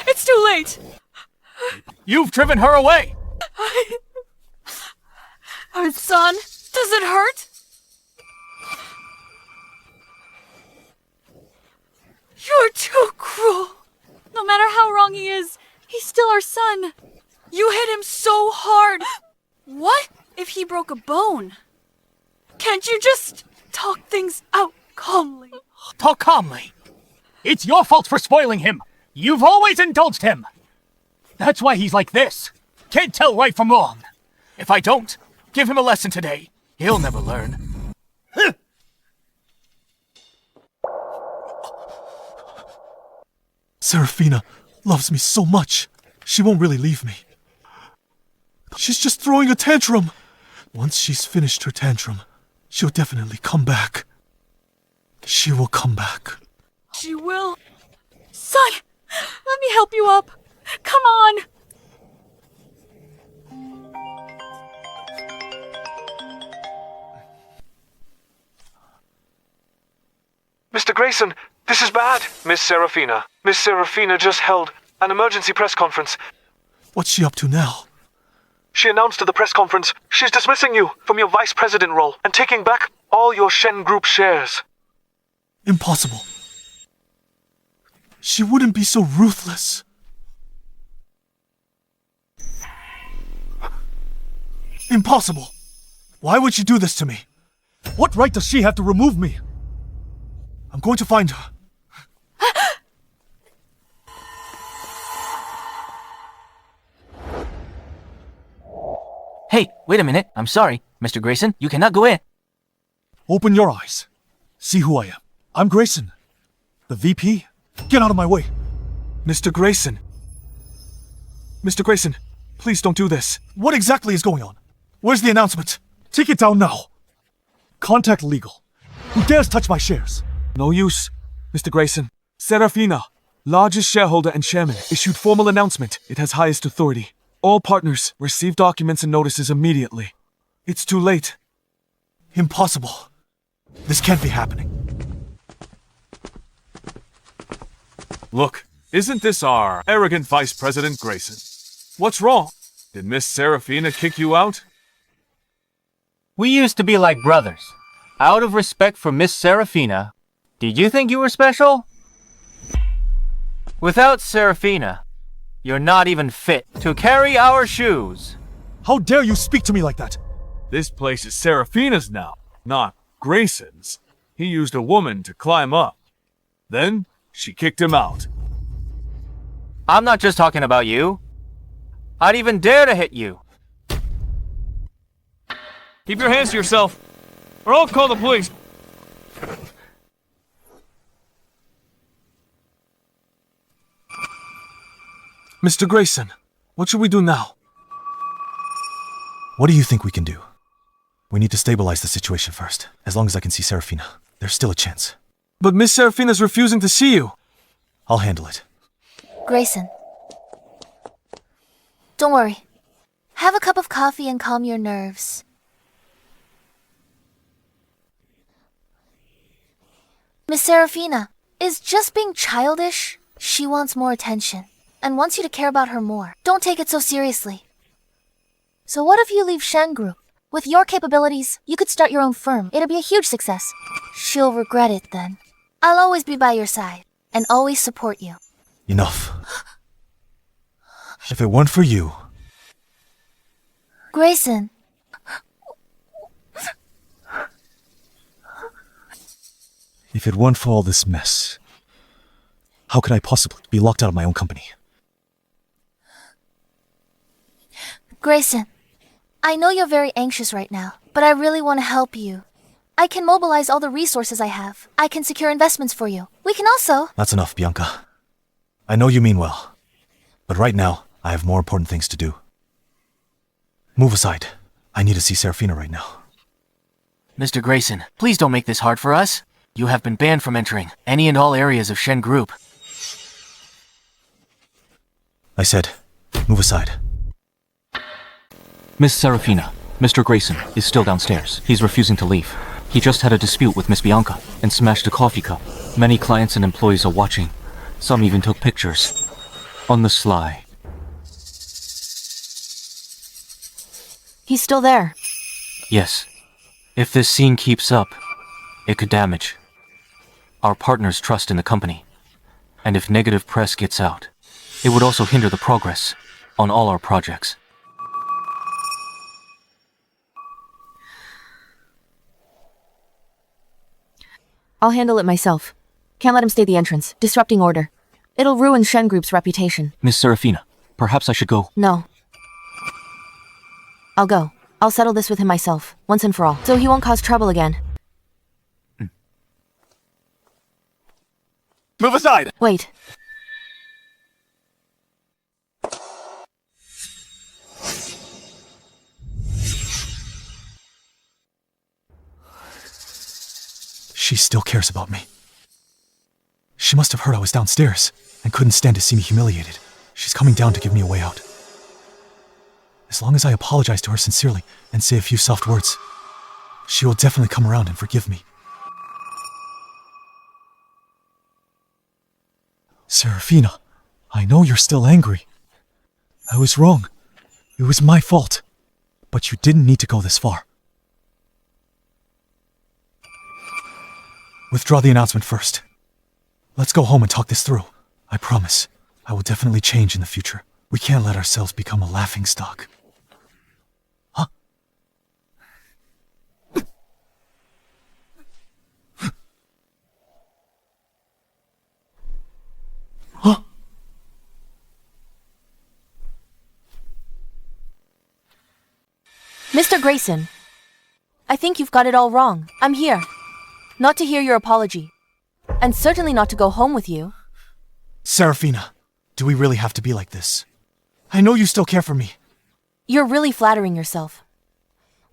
[SPEAKER 8] It's too late.
[SPEAKER 14] You've driven her away.
[SPEAKER 8] Our son, does it hurt? You're too cruel. No matter how wrong he is, he's still our son. You hit him so hard. What if he broke a bone? Can't you just talk things out calmly?
[SPEAKER 14] Talk calmly. It's your fault for spoiling him. You've always indulged him. That's why he's like this. Can't tell right from wrong. If I don't give him a lesson today, he'll never learn.
[SPEAKER 5] Serafina loves me so much. She won't really leave me. She's just throwing a tantrum. Once she's finished her tantrum, she'll definitely come back. She will come back.
[SPEAKER 8] She will. Son, let me help you up. Come on.
[SPEAKER 9] Mr. Grayson, this is bad. Miss Serafina just held an emergency press conference.
[SPEAKER 5] What's she up to now?
[SPEAKER 9] She announced at the press conference she's dismissing you from your vice president role and taking back all your Shen Group shares.
[SPEAKER 5] Impossible. She wouldn't be so ruthless. Impossible. Why would she do this to me? What right does she have to remove me? I'm going to find her.
[SPEAKER 18] Hey, wait a minute. I'm sorry. Mr. Grayson, you cannot go in.
[SPEAKER 5] Open your eyes. See who I am. I'm Grayson. The VP? Get out of my way.
[SPEAKER 9] Mr. Grayson, please don't do this.
[SPEAKER 5] What exactly is going on? Where's the announcement? Take it down now. Contact legal. Who dares touch my shares?
[SPEAKER 9] No use, Mr. Grayson. Serafina, largest shareholder and chairman, issued formal announcement. It has highest authority. All partners receive documents and notices immediately. It's too late.
[SPEAKER 5] Impossible. This can't be happening.
[SPEAKER 9] Look, isn't this our arrogant Vice President Grayson? What's wrong? Did Miss Serafina kick you out?
[SPEAKER 18] We used to be like brothers. Out of respect for Miss Serafina, did you think you were special? Without Serafina, you're not even fit to carry our shoes.
[SPEAKER 5] How dare you speak to me like that?
[SPEAKER 9] This place is Serafina's now, not Grayson's. He used a woman to climb up. Then, she kicked him out.
[SPEAKER 18] I'm not just talking about you. I'd even dare to hit you.
[SPEAKER 9] Keep your hands to yourself, or I'll call the police.
[SPEAKER 5] Mr. Grayson, what should we do now?
[SPEAKER 4] What do you think we can do? We need to stabilize the situation first. As long as I can see Serafina, there's still a chance.
[SPEAKER 5] But Miss Serafina's refusing to see you.
[SPEAKER 4] I'll handle it.
[SPEAKER 3] Grayson. Don't worry. Have a cup of coffee and calm your nerves. Miss Serafina is just being childish. She wants more attention and wants you to care about her more. Don't take it so seriously. So what if you leave Shen Group? With your capabilities, you could start your own firm. It'll be a huge success. She'll regret it then. I'll always be by your side and always support you.
[SPEAKER 4] Enough. If it weren't for you...
[SPEAKER 3] Grayson.
[SPEAKER 4] If it weren't for all this mess, how could I possibly be locked out of my own company?
[SPEAKER 3] Grayson, I know you're very anxious right now, but I really want to help you. I can mobilize all the resources I have. I can secure investments for you. We can also...
[SPEAKER 4] That's enough, Bianca. I know you mean well, but right now, I have more important things to do. Move aside. I need to see Serafina right now.
[SPEAKER 1] Mr. Grayson, please don't make this hard for us. You have been banned from entering any and all areas of Shen Group.
[SPEAKER 4] I said, move aside.
[SPEAKER 16] Miss Serafina, Mr. Grayson is still downstairs. He's refusing to leave. He just had a dispute with Miss Bianca and smashed a coffee cup. Many clients and employees are watching. Some even took pictures. On the sly.
[SPEAKER 2] He's still there.
[SPEAKER 1] Yes. If this scene keeps up, it could damage our partners' trust in the company. And if negative press gets out, it would also hinder the progress on all our projects.
[SPEAKER 2] I'll handle it myself. Can't let him stay at the entrance, disrupting order. It'll ruin Shen Group's reputation.
[SPEAKER 16] Miss Serafina, perhaps I should go.
[SPEAKER 2] No. I'll go. I'll settle this with him myself, once and for all, so he won't cause trouble again.
[SPEAKER 9] Move aside!
[SPEAKER 2] Wait.
[SPEAKER 4] She still cares about me. She must have heard I was downstairs and couldn't stand to see me humiliated. She's coming down to give me a way out. As long as I apologize to her sincerely and say a few soft words, she will definitely come around and forgive me. Serafina, I know you're still angry. I was wrong. It was my fault. But you didn't need to go this far. Withdraw the announcement first. Let's go home and talk this through. I promise, I will definitely change in the future. We can't let ourselves become a laughingstock. Huh? Huh?
[SPEAKER 2] Mr. Grayson, I think you've got it all wrong. I'm here. Not to hear your apology. And certainly not to go home with you.
[SPEAKER 4] Serafina, do we really have to be like this? I know you still care for me.
[SPEAKER 2] You're really flattering yourself.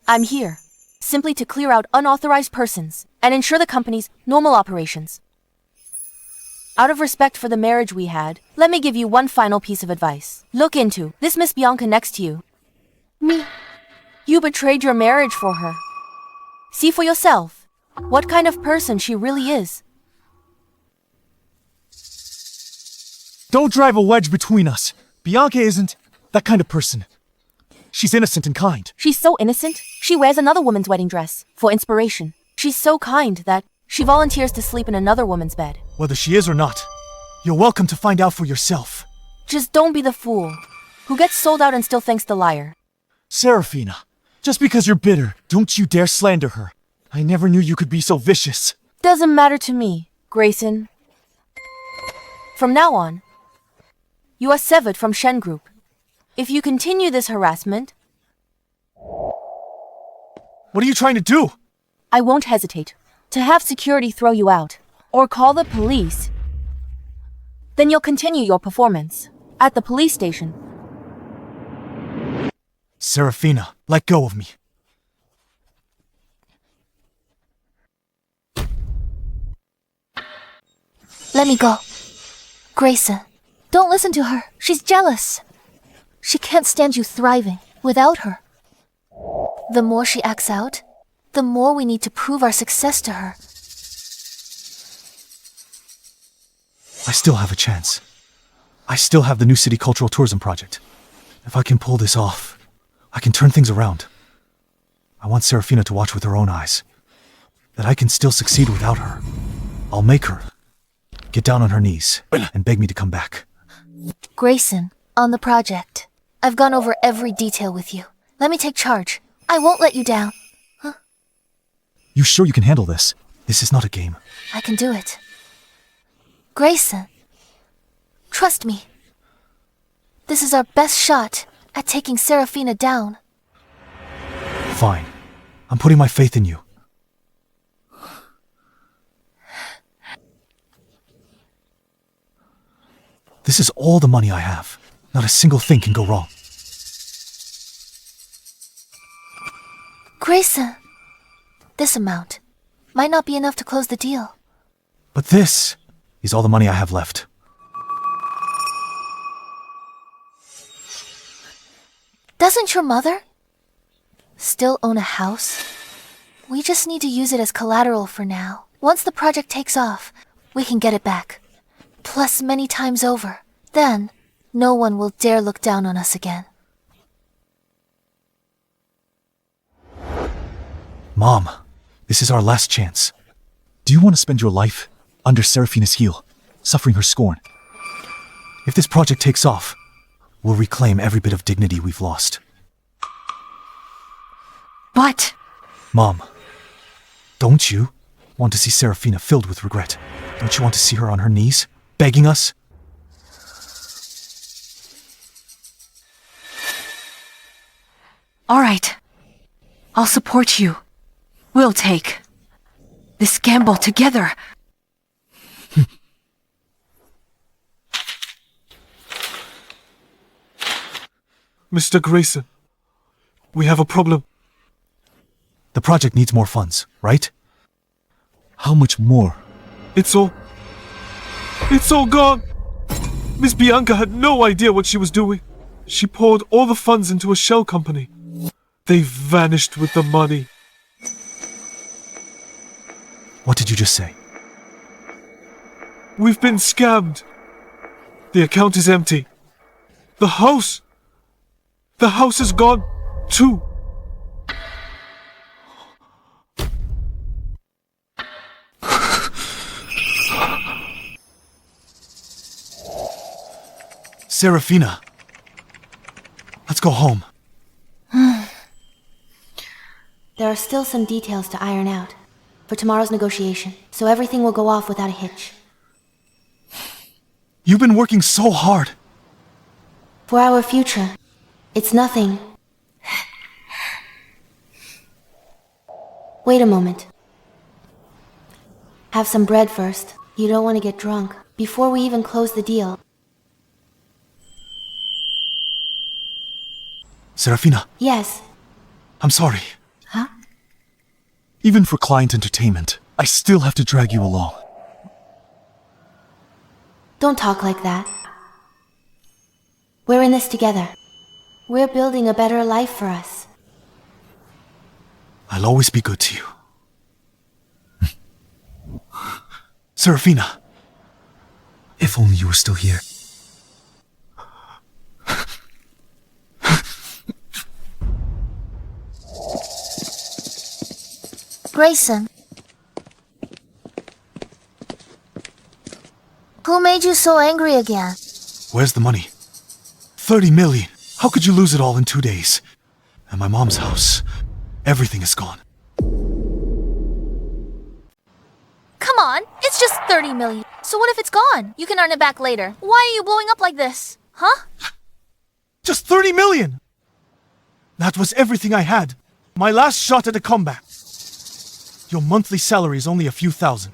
[SPEAKER 2] I'm here, simply to clear out unauthorized persons and ensure the company's normal operations. Out of respect for the marriage we had, let me give you one final piece of advice. Look into this Miss Bianca next to you. Me. You betrayed your marriage for her. See for yourself what kind of person she really is.
[SPEAKER 4] Don't drive a wedge between us. Bianca isn't that kind of person. She's innocent and kind.
[SPEAKER 2] She's so innocent, she wears another woman's wedding dress for inspiration. She's so kind that she volunteers to sleep in another woman's bed.
[SPEAKER 4] Whether she is or not, you're welcome to find out for yourself.
[SPEAKER 2] Just don't be the fool who gets sold out and still thanks the liar.
[SPEAKER 4] Serafina, just because you're bitter, don't you dare slander her. I never knew you could be so vicious.
[SPEAKER 2] Doesn't matter to me, Grayson. From now on, you are severed from Shen Group. If you continue this harassment...
[SPEAKER 14] What are you trying to do?
[SPEAKER 19] I won't hesitate to have security throw you out or call the police. Then you'll continue your performance at the police station.
[SPEAKER 14] Serafina, let go of me.
[SPEAKER 3] Let me go. Grayson, don't listen to her. She's jealous. She can't stand you thriving without her. The more she acts out, the more we need to prove our success to her.
[SPEAKER 4] I still have a chance. I still have the New City Cultural Tourism Project. If I can pull this off, I can turn things around. I want Serafina to watch with her own eyes. That I can still succeed without her. I'll make her get down on her knees and beg me to come back.
[SPEAKER 3] Grayson, on the project. I've gone over every detail with you. Let me take charge. I won't let you down.
[SPEAKER 4] You sure you can handle this? This is not a game.
[SPEAKER 3] I can do it. Grayson, trust me. This is our best shot at taking Serafina down.
[SPEAKER 4] Fine. I'm putting my faith in you. This is all the money I have. Not a single thing can go wrong.
[SPEAKER 3] Grayson, this amount might not be enough to close the deal.
[SPEAKER 4] But this is all the money I have left.
[SPEAKER 3] Doesn't your mother still own a house? We just need to use it as collateral for now. Once the project takes off, we can get it back. Plus many times over. Then, no one will dare look down on us again.
[SPEAKER 4] Mom, this is our last chance. Do you want to spend your life under Serafina's heel, suffering her scorn? If this project takes off, we'll reclaim every bit of dignity we've lost.
[SPEAKER 10] But...
[SPEAKER 4] Mom, don't you want to see Serafina filled with regret? Don't you want to see her on her knees, begging us?
[SPEAKER 10] All right. I'll support you. We'll take this gamble together.
[SPEAKER 5] Mr. Grayson, we have a problem.
[SPEAKER 4] The project needs more funds, right? How much more?
[SPEAKER 5] It's all gone. Miss Bianca had no idea what she was doing. She poured all the funds into a shell company. They vanished with the money.
[SPEAKER 4] What did you just say?
[SPEAKER 5] We've been scammed. The account is empty. The house is gone, too.
[SPEAKER 4] Serafina, let's go home.
[SPEAKER 2] There are still some details to iron out for tomorrow's negotiation, so everything will go off without a hitch.
[SPEAKER 4] You've been working so hard.
[SPEAKER 2] For our future, it's nothing. Wait a moment. Have some bread first. You don't want to get drunk before we even close the deal.
[SPEAKER 4] Serafina.
[SPEAKER 2] Yes.
[SPEAKER 4] I'm sorry.
[SPEAKER 2] Huh?
[SPEAKER 4] Even for client entertainment, I still have to drag you along.
[SPEAKER 2] Don't talk like that. We're in this together. We're building a better life for us.
[SPEAKER 4] I'll always be good to you. Serafina. If only you were still here.
[SPEAKER 3] Grayson. Who made you so angry again?
[SPEAKER 4] Where's the money? 30 million. How could you lose it all in 2 days? And my mom's house. Everything is gone.
[SPEAKER 3] Come on, it's just 30 million. So what if it's gone? You can earn it back later. Why are you blowing up like this? Huh?
[SPEAKER 4] Just 30 million! That was everything I had.
[SPEAKER 14] My last shot at a comeback. Your monthly salary is only a few thousand.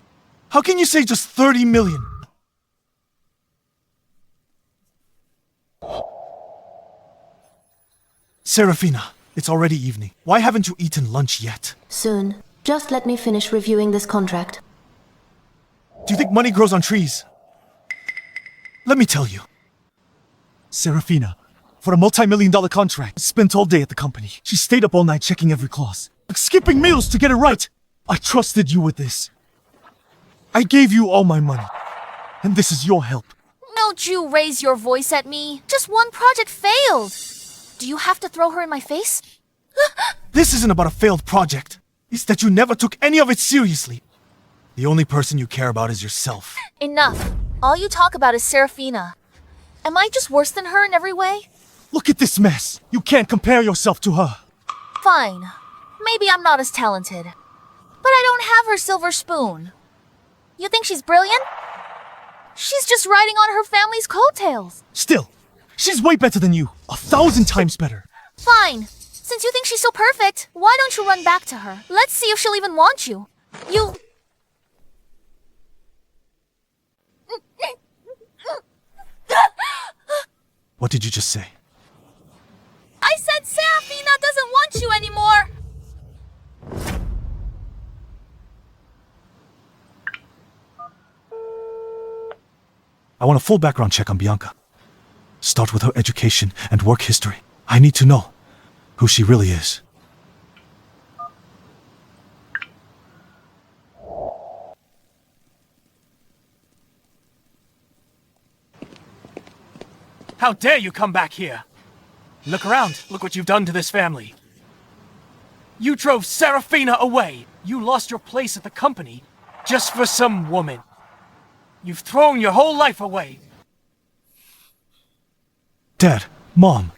[SPEAKER 14] How can you say just 30 million? Serafina, it's already evening. Why haven't you eaten lunch yet?
[SPEAKER 2] Soon. Just let me finish reviewing this contract.
[SPEAKER 14] Do you think money grows on trees? Let me tell you.
[SPEAKER 4] Serafina, for a multi-million-dollar contract, spent all day at the company. She stayed up all night checking every clause, like skipping meals to get it right. I trusted you with this. I gave you all my money, and this is your help.
[SPEAKER 3] Don't you raise your voice at me. Just one project failed. Do you have to throw her in my face?
[SPEAKER 14] This isn't about a failed project. It's that you never took any of it seriously. The only person you care about is yourself.
[SPEAKER 3] Enough. All you talk about is Serafina. Am I just worse than her in every way?
[SPEAKER 4] Look at this mess. You can't compare yourself to her.
[SPEAKER 3] Fine. Maybe I'm not as talented. But I don't have her silver spoon. You think she's brilliant? She's just riding on her family's coattails.
[SPEAKER 4] Still, she's way better than you. 1,000 times better.
[SPEAKER 3] Fine. Since you think she's so perfect, why don't you run back to her? Let's see if she'll even want you. You...
[SPEAKER 14] What did you just say?
[SPEAKER 3] I said Serafina doesn't want you anymore!
[SPEAKER 14] I want a full background check on Bianca. Start with her education and work history. I need to know who she really is. How dare you come back here? Look around. Look what you've done to this family. You drove Serafina away. You lost your place at the company just for some woman. You've thrown your whole life away. Dad, Mom,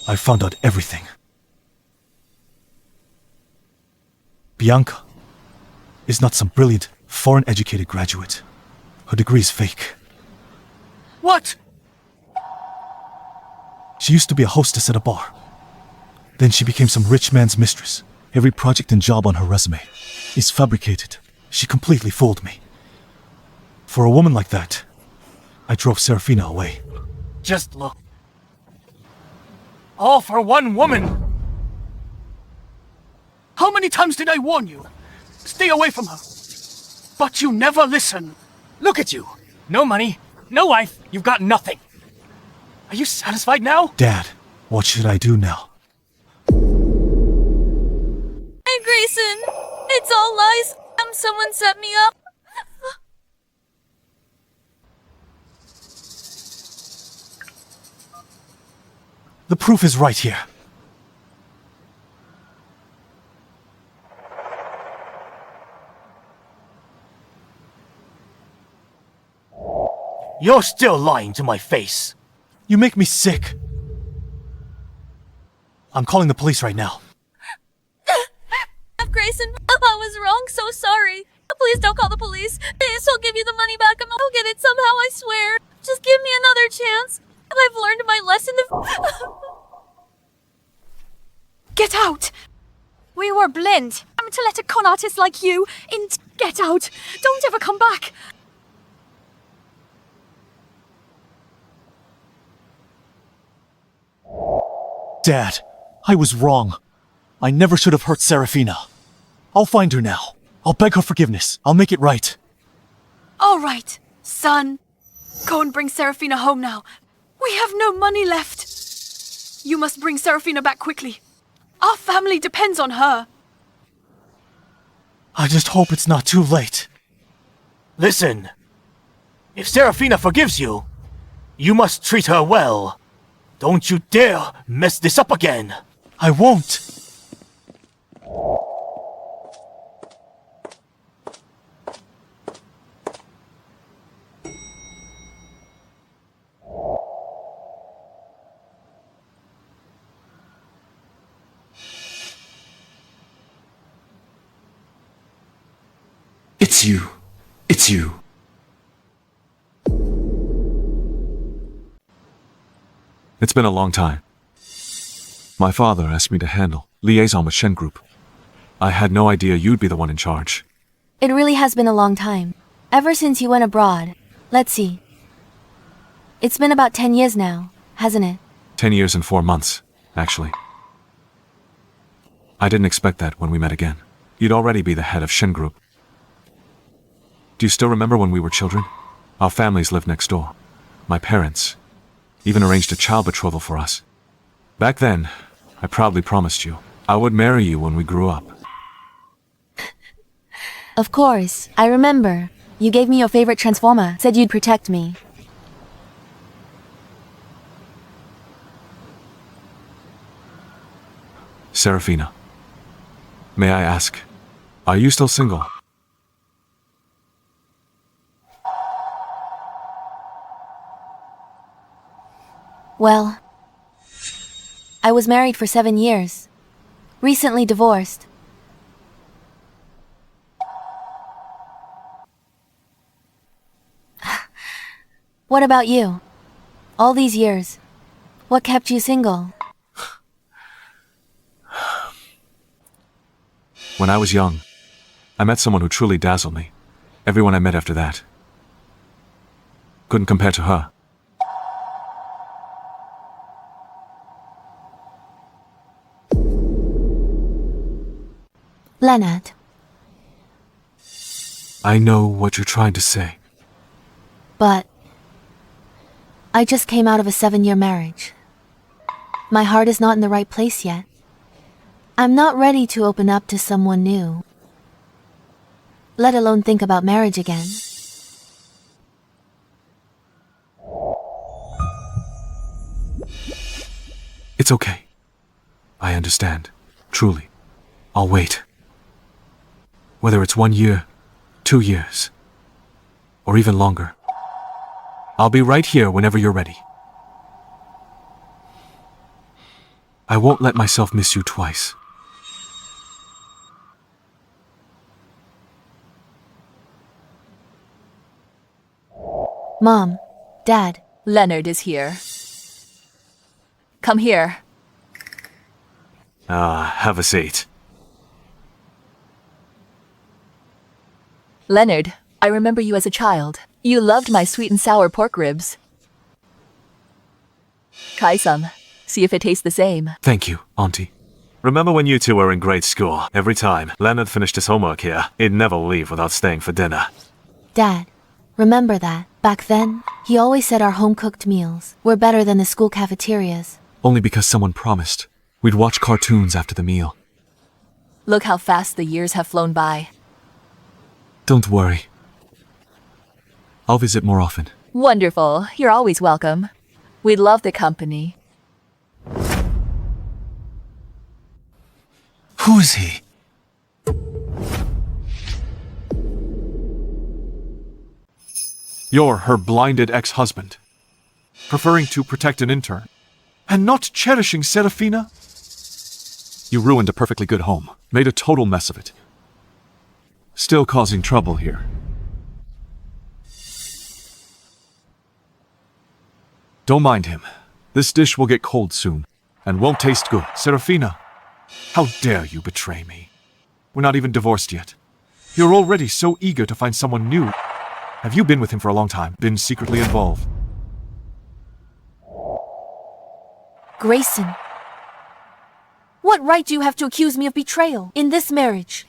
[SPEAKER 14] I found out everything. Bianca is not some brilliant, foreign-educated graduate. Her degree is fake. What? She used to be a hostess at a bar. Then she became some rich man's mistress.
[SPEAKER 4] Every project and job on her resume is fabricated.
[SPEAKER 14] She completely fooled me. For a woman like that, I drove Serafina away. Just look. All for one woman! How many times did I warn you? Stay away from her. But you never listen. Look at you. No money, no wife, you've got nothing. Are you satisfied now? Dad, what should I do now?
[SPEAKER 8] Hey, Grayson! It's all lies. Someone set me up.
[SPEAKER 14] The proof is right here. You're still lying to my face. You make me sick. I'm calling the police right now.
[SPEAKER 8] Grayson, I was wrong, so sorry. Please don't call the police. I'll give you the money back. I'll get it somehow, I swear. Just give me another chance. I've learned my lesson.
[SPEAKER 6] Get out! We were blind. I'm to let a con artist like you in. Get out! Don't ever come back!
[SPEAKER 4] Dad, I was wrong. I never should have hurt Serafina. I'll find her now. I'll beg her forgiveness. I'll make it right.
[SPEAKER 6] All right, son. Go and bring Serafina home now. We have no money left. You must bring Serafina back quickly. Our family depends on her.
[SPEAKER 14] I just hope it's not too late. Listen. If Serafina forgives you, you must treat her well. Don't you dare mess this up again. I won't.
[SPEAKER 12] It's you. It's you.
[SPEAKER 9] It's been a long time. My father asked me to handle liaison with Shen Group. I had no idea you'd be the one in charge.
[SPEAKER 2] It really has been a long time. Ever since you went abroad. Let's see. It's been about 10 years now, hasn't it?
[SPEAKER 9] 10 years and 4 months, actually. I didn't expect that when we met again. You'd already be the head of Shen Group. Do you still remember when we were children? Our families lived next door. My parents even arranged a child betrothal for us. Back then, I proudly promised you I would marry you when we grew up.
[SPEAKER 2] Of course, I remember. You gave me your favorite transformer, said you'd protect me.
[SPEAKER 9] Serafina, may I ask, are you still single?
[SPEAKER 2] Well, I was married for 7 years. Recently divorced. What about you? All these years, what kept you single?
[SPEAKER 9] When I was young, I met someone who truly dazzled me. Everyone I met after that couldn't compare to her.
[SPEAKER 2] Leonard.
[SPEAKER 9] I know what you're trying to say.
[SPEAKER 2] But I just came out of a 7-year marriage. My heart is not in the right place yet. I'm not ready to open up to someone new, let alone think about marriage again.
[SPEAKER 9] It's okay. I understand. Truly. I'll wait. Whether it's 1 year, 2 years, or even longer. I'll be right here whenever you're ready. I won't let myself miss you twice.
[SPEAKER 2] Mom, Dad.
[SPEAKER 8] Leonard is here. Come here.
[SPEAKER 9] Have a seat.
[SPEAKER 8] Leonard, I remember you as a child. You loved my sweet and sour pork ribs. Try some. See if it tastes the same.
[SPEAKER 9] Thank you, Auntie. Remember when you two were in grade school? Every time Leonard finished his homework here, he'd never leave without staying for dinner.
[SPEAKER 2] Dad, remember that? Back then, he always said our home-cooked meals were better than the school cafeterias.
[SPEAKER 9] Only because someone promised. We'd watch cartoons after the meal.
[SPEAKER 8] Look how fast the years have flown by.
[SPEAKER 9] Don't worry. I'll visit more often.
[SPEAKER 8] Wonderful. You're always welcome. We love the company.
[SPEAKER 4] Who's he?
[SPEAKER 5] You're her blinded ex-husband, preferring to protect an intern, and not cherishing Serafina?
[SPEAKER 9] You ruined a perfectly good home, made a total mess of it. Still causing trouble here. Don't mind him. This dish will get cold soon, and won't taste good.
[SPEAKER 5] Serafina, how dare you betray me? We're not even divorced yet. You're already so eager to find someone new. Have you been with him for a long time? Been secretly involved?
[SPEAKER 2] Grayson. What right do you have to accuse me of betrayal in this marriage?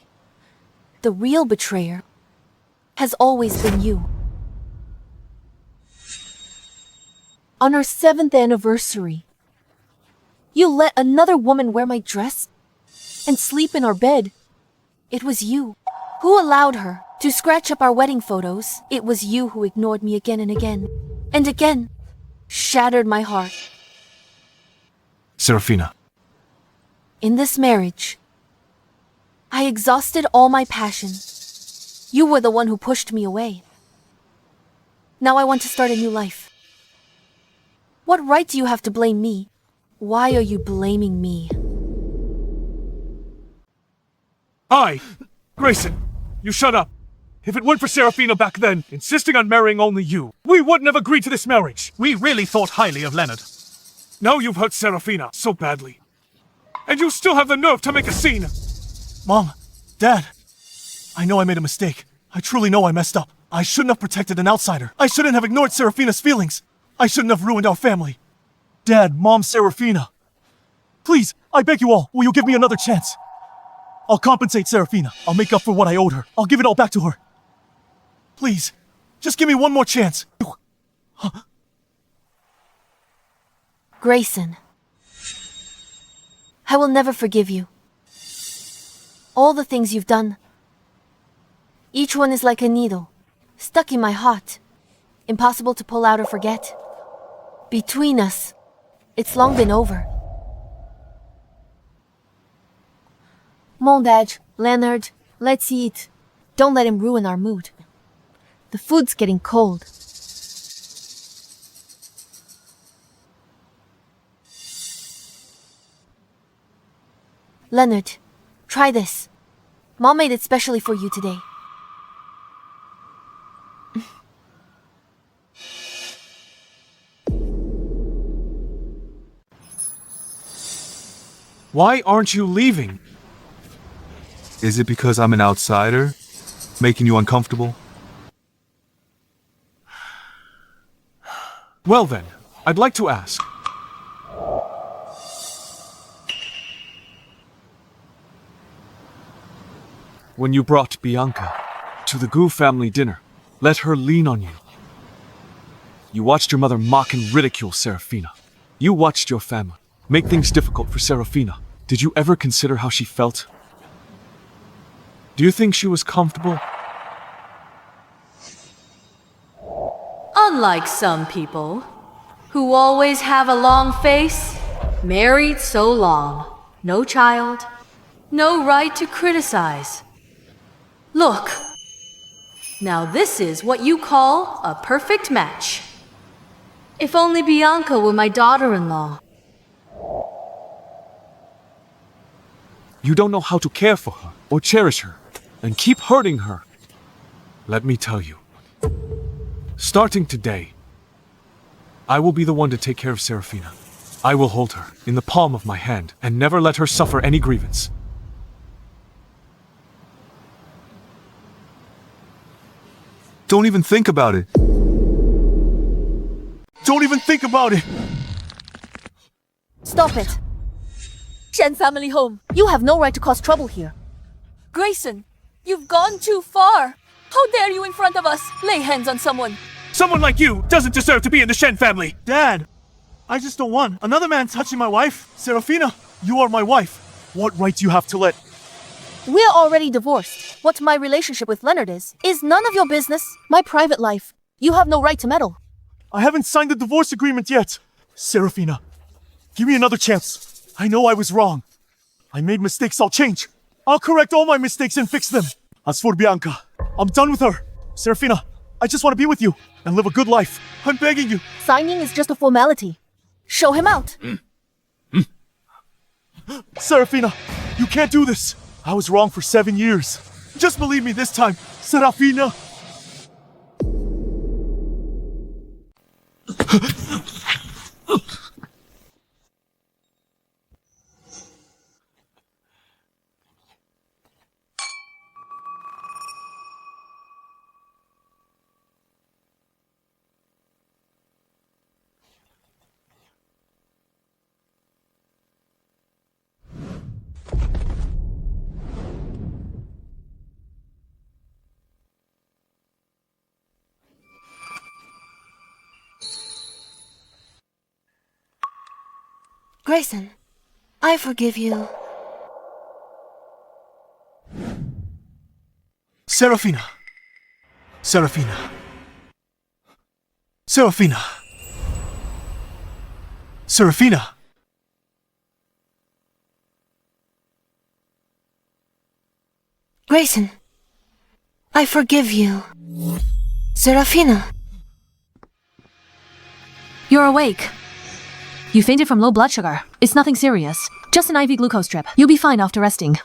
[SPEAKER 2] The real betrayer has always been you. On our 7th anniversary, you let another woman wear my dress and sleep in our bed. It was you who allowed her to scratch up our wedding photos. It was you who ignored me again and again, and again, shattered my heart.
[SPEAKER 5] Serafina.
[SPEAKER 2] In this marriage, I exhausted all my passion. You were the one who pushed me away. Now I want to start a new life. What right do you have to blame me? Why are you blaming me?
[SPEAKER 5] Grayson, you shut up. If it weren't for Serafina back then, insisting on marrying only you, we wouldn't have agreed to this marriage.
[SPEAKER 14] We really thought highly of Leonard.
[SPEAKER 5] Now you've hurt Serafina so badly. And you still have the nerve to make a scene! Mom, Dad, I know I made a mistake. I truly know I messed up. I shouldn't have protected an outsider. I shouldn't have ignored Serafina's feelings. I shouldn't have ruined our family. Dad, Mom, Serafina. Please, I beg you all, will you give me another chance? I'll compensate Serafina. I'll make up for what I owed her. I'll give it all back to her. Please, just give me one more chance.
[SPEAKER 2] Grayson, I will never forgive you. All the things you've done, each one is like a needle, stuck in my heart, impossible to pull out or forget. Between us, it's long been over. Mondage, Leonard, let's eat. Don't let him ruin our mood. The food's getting cold. Leonard, try this. Mom made it specially for you today.
[SPEAKER 9] Why aren't you leaving?
[SPEAKER 20] Is it because I'm an outsider? Making you uncomfortable?
[SPEAKER 9] Well then, I'd like to ask. When you brought Bianca to the Gu family dinner, let her lean on you. You watched your mother mock and ridicule Serafina. You watched your family make things difficult for Serafina. Did you ever consider how she felt? Do you think she was comfortable?
[SPEAKER 6] Unlike some people, who always have a long face, married so long, no child, no right to criticize. Look, now this is what you call a perfect match. If only Bianca were my daughter-in-law.
[SPEAKER 9] You don't know how to care for her or cherish her, and keep hurting her. Let me tell you, starting today, I will be the one to take care of Serafina. I will hold her in the palm of my hand and never let her suffer any grievance.
[SPEAKER 20] Don't even think about it.
[SPEAKER 5] Don't even think about it!
[SPEAKER 19] Stop it!
[SPEAKER 8] Shen family home.
[SPEAKER 19] You have no right to cause trouble here.
[SPEAKER 8] Grayson, you've gone too far. How dare you in front of us lay hands on someone?
[SPEAKER 5] Someone like you doesn't deserve to be in the Shen family! Dad, I just don't want another man touching my wife. Serafina, you are my wife. What right do you have to let...
[SPEAKER 19] We're already divorced. What my relationship with Leonard is none of your business. My private life. You have no right to meddle.
[SPEAKER 5] I haven't signed the divorce agreement yet. Serafina, give me another chance. I know I was wrong. I made mistakes, I'll change. I'll correct all my mistakes and fix them. As for Bianca, I'm done with her. Serafina, I just want to be with you and live a good life. I'm begging you.
[SPEAKER 19] Signing is just a formality. Show him out.
[SPEAKER 5] Serafina, you can't do this. I was wrong for 7 years. Just believe me this time, Serafina.
[SPEAKER 2] Grayson, I forgive you.
[SPEAKER 5] Serafina. Serafina. Serafina. Serafina.
[SPEAKER 2] Grayson, I forgive you. Serafina.
[SPEAKER 10] You're awake. You fainted from low blood sugar. It's nothing serious. Just an IV glucose drip. You'll be fine after resting.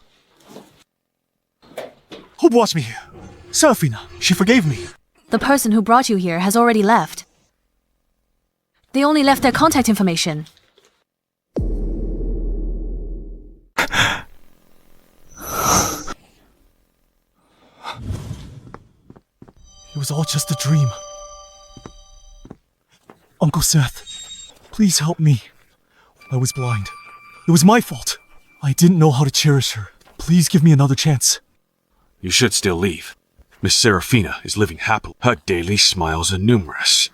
[SPEAKER 5] Who brought me here? Serafina. She forgave me.
[SPEAKER 10] The person who brought you here has already left. They only left their contact information.
[SPEAKER 4] was all just a dream. Uncle Seth, please help me. I was blind. It was my fault. I didn't know how to cherish her. Please give me another chance.
[SPEAKER 9] You should still leave. Miss Serafina is living happily. Her daily smiles are numerous.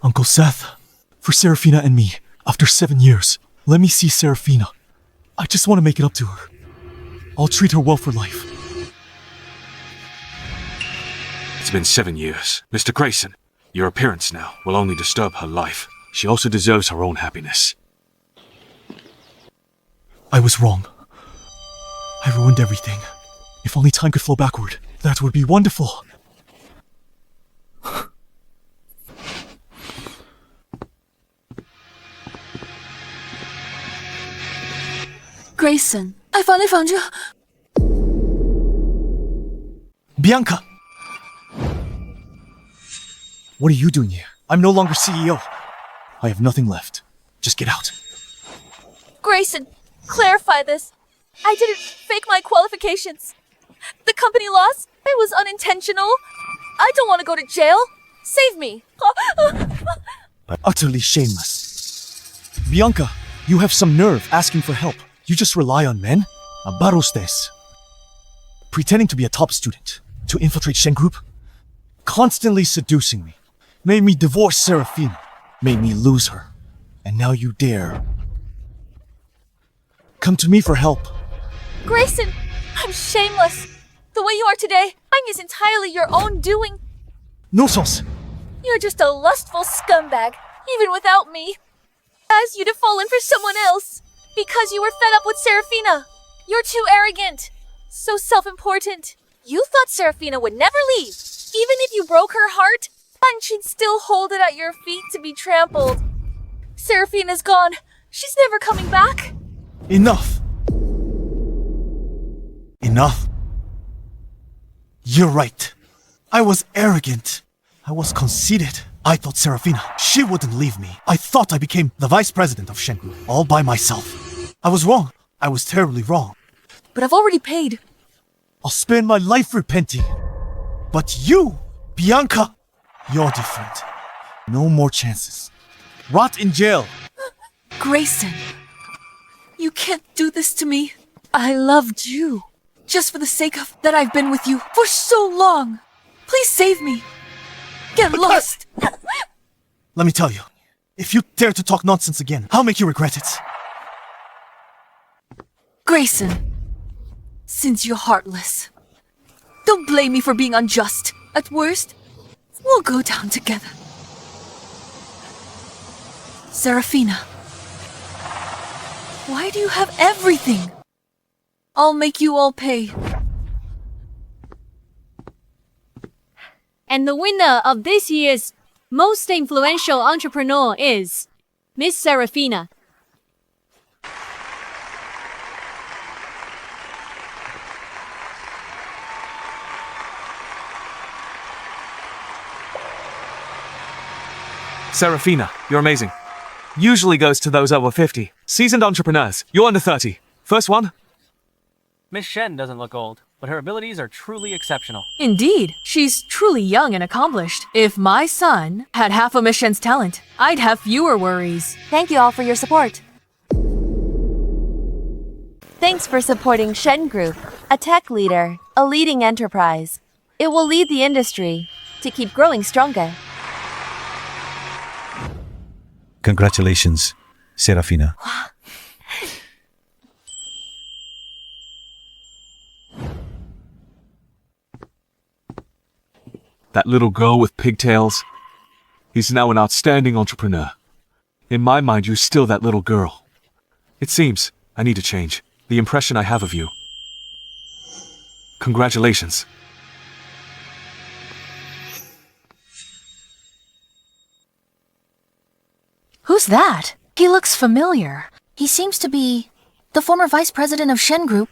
[SPEAKER 4] Uncle Seth, for Serafina and me, after 7 years, let me see Serafina. I just want to make it up to her. I'll treat her well for life.
[SPEAKER 9] It's been 7 years. Mr. Grayson, your appearance now will only disturb her life. She also deserves her own happiness.
[SPEAKER 4] I was wrong. I ruined everything. If only time could flow backward, that would be wonderful.
[SPEAKER 8] Grayson, I finally found you.
[SPEAKER 4] Bianca! What are you doing here? I'm no longer CEO. I have nothing left. Just get out.
[SPEAKER 8] Grayson, clarify this. I didn't fake my qualifications. The company loss, it was unintentional. I don't want to go to jail. Save me.
[SPEAKER 4] Utterly shameless. Bianca, you have some nerve asking for help. You just rely on men? Abarostes. Pretending to be a top student, to infiltrate Shen Group, constantly seducing me, made me divorce Serafina, made me lose her, and now you dare come to me for help.
[SPEAKER 8] Grayson, I'm shameless. The way you are today, is entirely your own doing.
[SPEAKER 4] Nonsense!
[SPEAKER 8] You're just a lustful scumbag, even without me. Asked you to fall in for someone else, because you were fed up with Serafina. You're too arrogant, so self-important. You thought Serafina would never leave. Even if you broke her heart, and she'd still hold it at your feet to be trampled. Serafina's gone. She's never coming back.
[SPEAKER 4] Enough! Enough! You're right. I was arrogant. I was conceited. I thought Serafina, she wouldn't leave me. I thought I became the vice president of Shen Group, all by myself. I was wrong. I was terribly wrong.
[SPEAKER 8] But I've already paid.
[SPEAKER 4] I'll spend my life repenting. But you, Bianca, you're different. No more chances. Rot in jail.
[SPEAKER 8] Grayson, you can't do this to me. I loved you. Just for the sake of that I've been with you for so long. Please save me. Get lost.
[SPEAKER 4] Let me tell you, if you dare to talk nonsense again, I'll make you regret it.
[SPEAKER 8] Grayson, since you're heartless, don't blame me for being unjust. At worst, we'll go down together. Serafina, why do you have everything? I'll make you all pay.
[SPEAKER 6] And the winner of this year's Most Influential Entrepreneur is Miss Serafina.
[SPEAKER 9] Serafina, you're amazing. Usually goes to those over 50. Seasoned entrepreneurs. You're under 30. First one?
[SPEAKER 16] Miss Shen doesn't look old, but her abilities are truly exceptional.
[SPEAKER 6] Indeed, she's truly young and accomplished. If my son had half of Miss Shen's talent, I'd have fewer worries.
[SPEAKER 19] Thank you all for your support. Thanks for supporting Shen Group, a tech leader, a leading enterprise. It will lead the industry to keep growing stronger.
[SPEAKER 12] Congratulations, Serafina.
[SPEAKER 9] That little girl with pigtails. He's now an outstanding entrepreneur. In my mind, you're still that little girl. It seems I need to change the impression I have of you. Congratulations.
[SPEAKER 2] Who's that? He looks familiar. He seems to be the former vice president of Shen Group.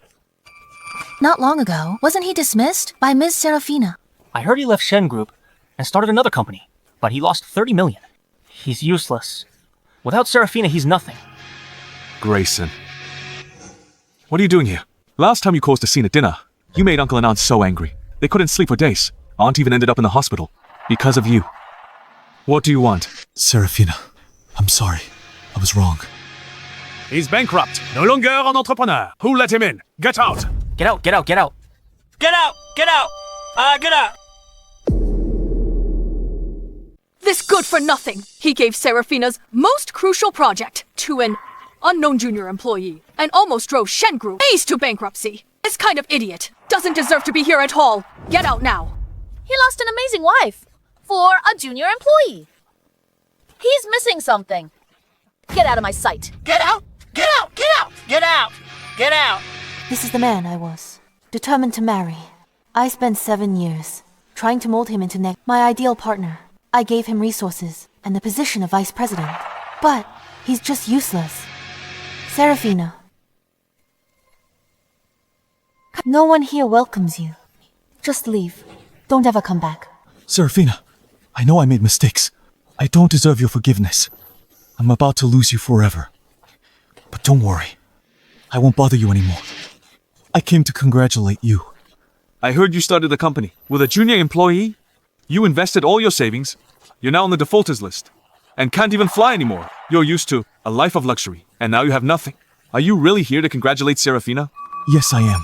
[SPEAKER 2] Not long ago, wasn't he dismissed by Ms. Serafina?
[SPEAKER 1] I heard he left Shen Group and started another company, but he lost 30 million. He's useless. Without Serafina, he's nothing.
[SPEAKER 9] Grayson. What are you doing here? Last time you caused a scene at dinner, you made Uncle and Aunt so angry. They couldn't sleep for days. Aunt even ended up in the hospital. Because of you. What do you want?
[SPEAKER 4] Serafina, I'm sorry. I was wrong.
[SPEAKER 9] He's bankrupt. No longer an entrepreneur. Who let him in? Get out!
[SPEAKER 18] Get out, get out, get out.
[SPEAKER 21] Get out! Get out! Get out!
[SPEAKER 6] This good for nothing. He gave Serafina's most crucial project to an unknown junior employee and almost drove Shen Group Ace to bankruptcy. This kind of idiot doesn't deserve to be here at all. Get out now.
[SPEAKER 3] He lost an amazing wife for a junior employee. He's missing something. Get out of my sight.
[SPEAKER 21] Get out! Get out! Get out! Get out! Get out!
[SPEAKER 2] This is the man I was, determined to marry. I spent 7 years trying to mold him into my ideal partner. I gave him resources and the position of vice president. But he's just useless. Serafina. No one here welcomes you. Just leave. Don't ever come back.
[SPEAKER 4] Serafina, I know I made mistakes. I don't deserve your forgiveness. I'm about to lose you forever. But don't worry. I won't bother you anymore. I came to congratulate you.
[SPEAKER 9] I heard you started a company with a junior employee. You invested all your savings. You're now on the defaulters list. And can't even fly anymore. You're used to a life of luxury. And now you have nothing. Are you really here to congratulate Serafina?
[SPEAKER 4] Yes, I am.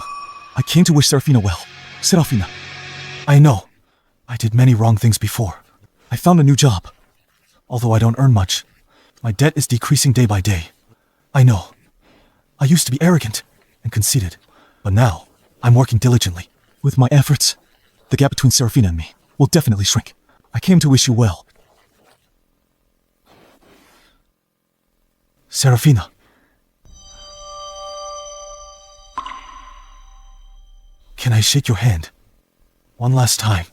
[SPEAKER 4] I came to wish Serafina well. Serafina, I know. I did many wrong things before. I found a new job. Although I don't earn much, my debt is decreasing day by day. I know. I used to be arrogant and conceited, but now I'm working diligently. With my efforts, the gap between Serafina and me will definitely shrink. I came to wish you well. Serafina. Can I shake your hand? One last time.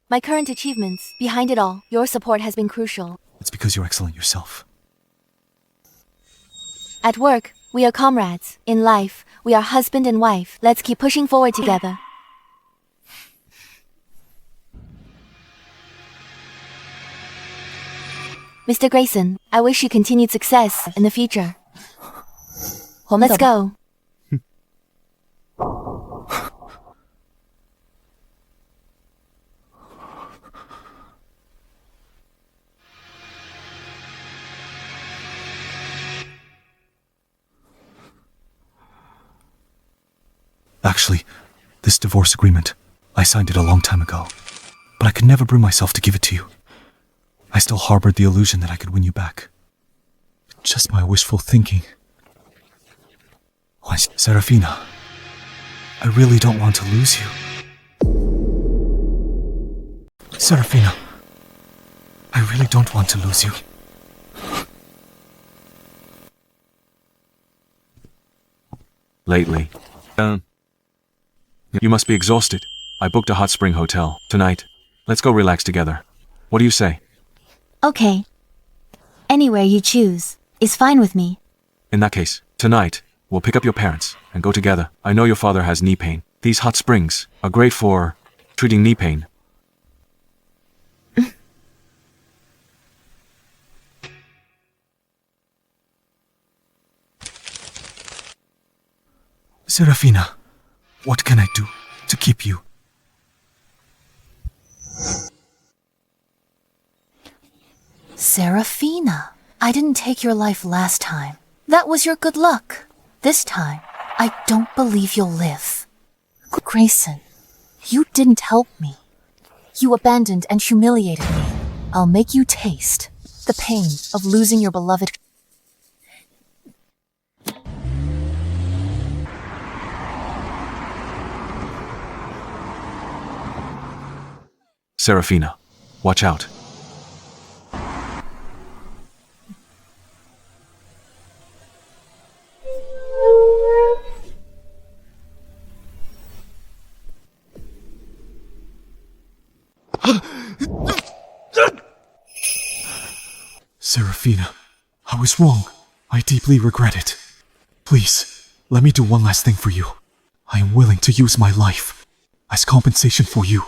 [SPEAKER 2] My current achievements, behind it all, your support has been crucial.
[SPEAKER 4] It's because you're excellent yourself.
[SPEAKER 2] At work, we are comrades. In life, we are husband and wife. Let's keep pushing forward together. Mr. Grayson, I wish you continued success in the future. Let's go.
[SPEAKER 4] Actually, this divorce agreement, I signed it a long time ago. But I could never bring myself to give it to you. I still harbored the illusion that I could win you back. Just my wishful thinking. Why, Serafina, I really don't want to lose you. Serafina, I really don't want to lose you.
[SPEAKER 11] Lately. You must be exhausted. I booked a hot spring hotel tonight. Let's go relax together. What do you say?
[SPEAKER 2] Okay. Anywhere you choose is fine with me.
[SPEAKER 11] In that case, tonight, we'll pick up your parents and go together. I know your father has knee pain. These hot springs are great for treating knee pain.
[SPEAKER 4] Serafina, what can I do to keep you?
[SPEAKER 2] Serafina, I didn't take your life last time. That was your good luck. This time, I don't believe you'll live. Grayson, you didn't help me. You abandoned and humiliated me. I'll make you taste the pain of losing your beloved.
[SPEAKER 11] Serafina, watch out.
[SPEAKER 4] Serafina, I was wrong. I deeply regret it. Please, let me do one last thing for you. I am willing to use my life as compensation for you.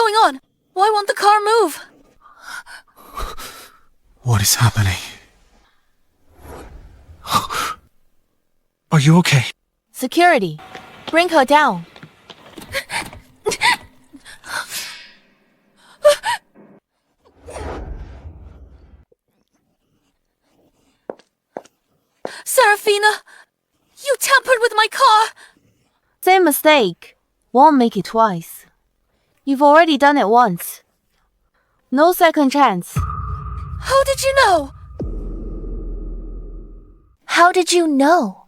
[SPEAKER 8] going on? Why won't the car move?
[SPEAKER 5] What is happening? Are you okay?
[SPEAKER 19] Security, bring her down.
[SPEAKER 8] Serafina, you tampered with my car!
[SPEAKER 19] Same mistake. Won't make it twice. You've already done it once. No second chance.
[SPEAKER 8] How did you know?
[SPEAKER 3] How did you know?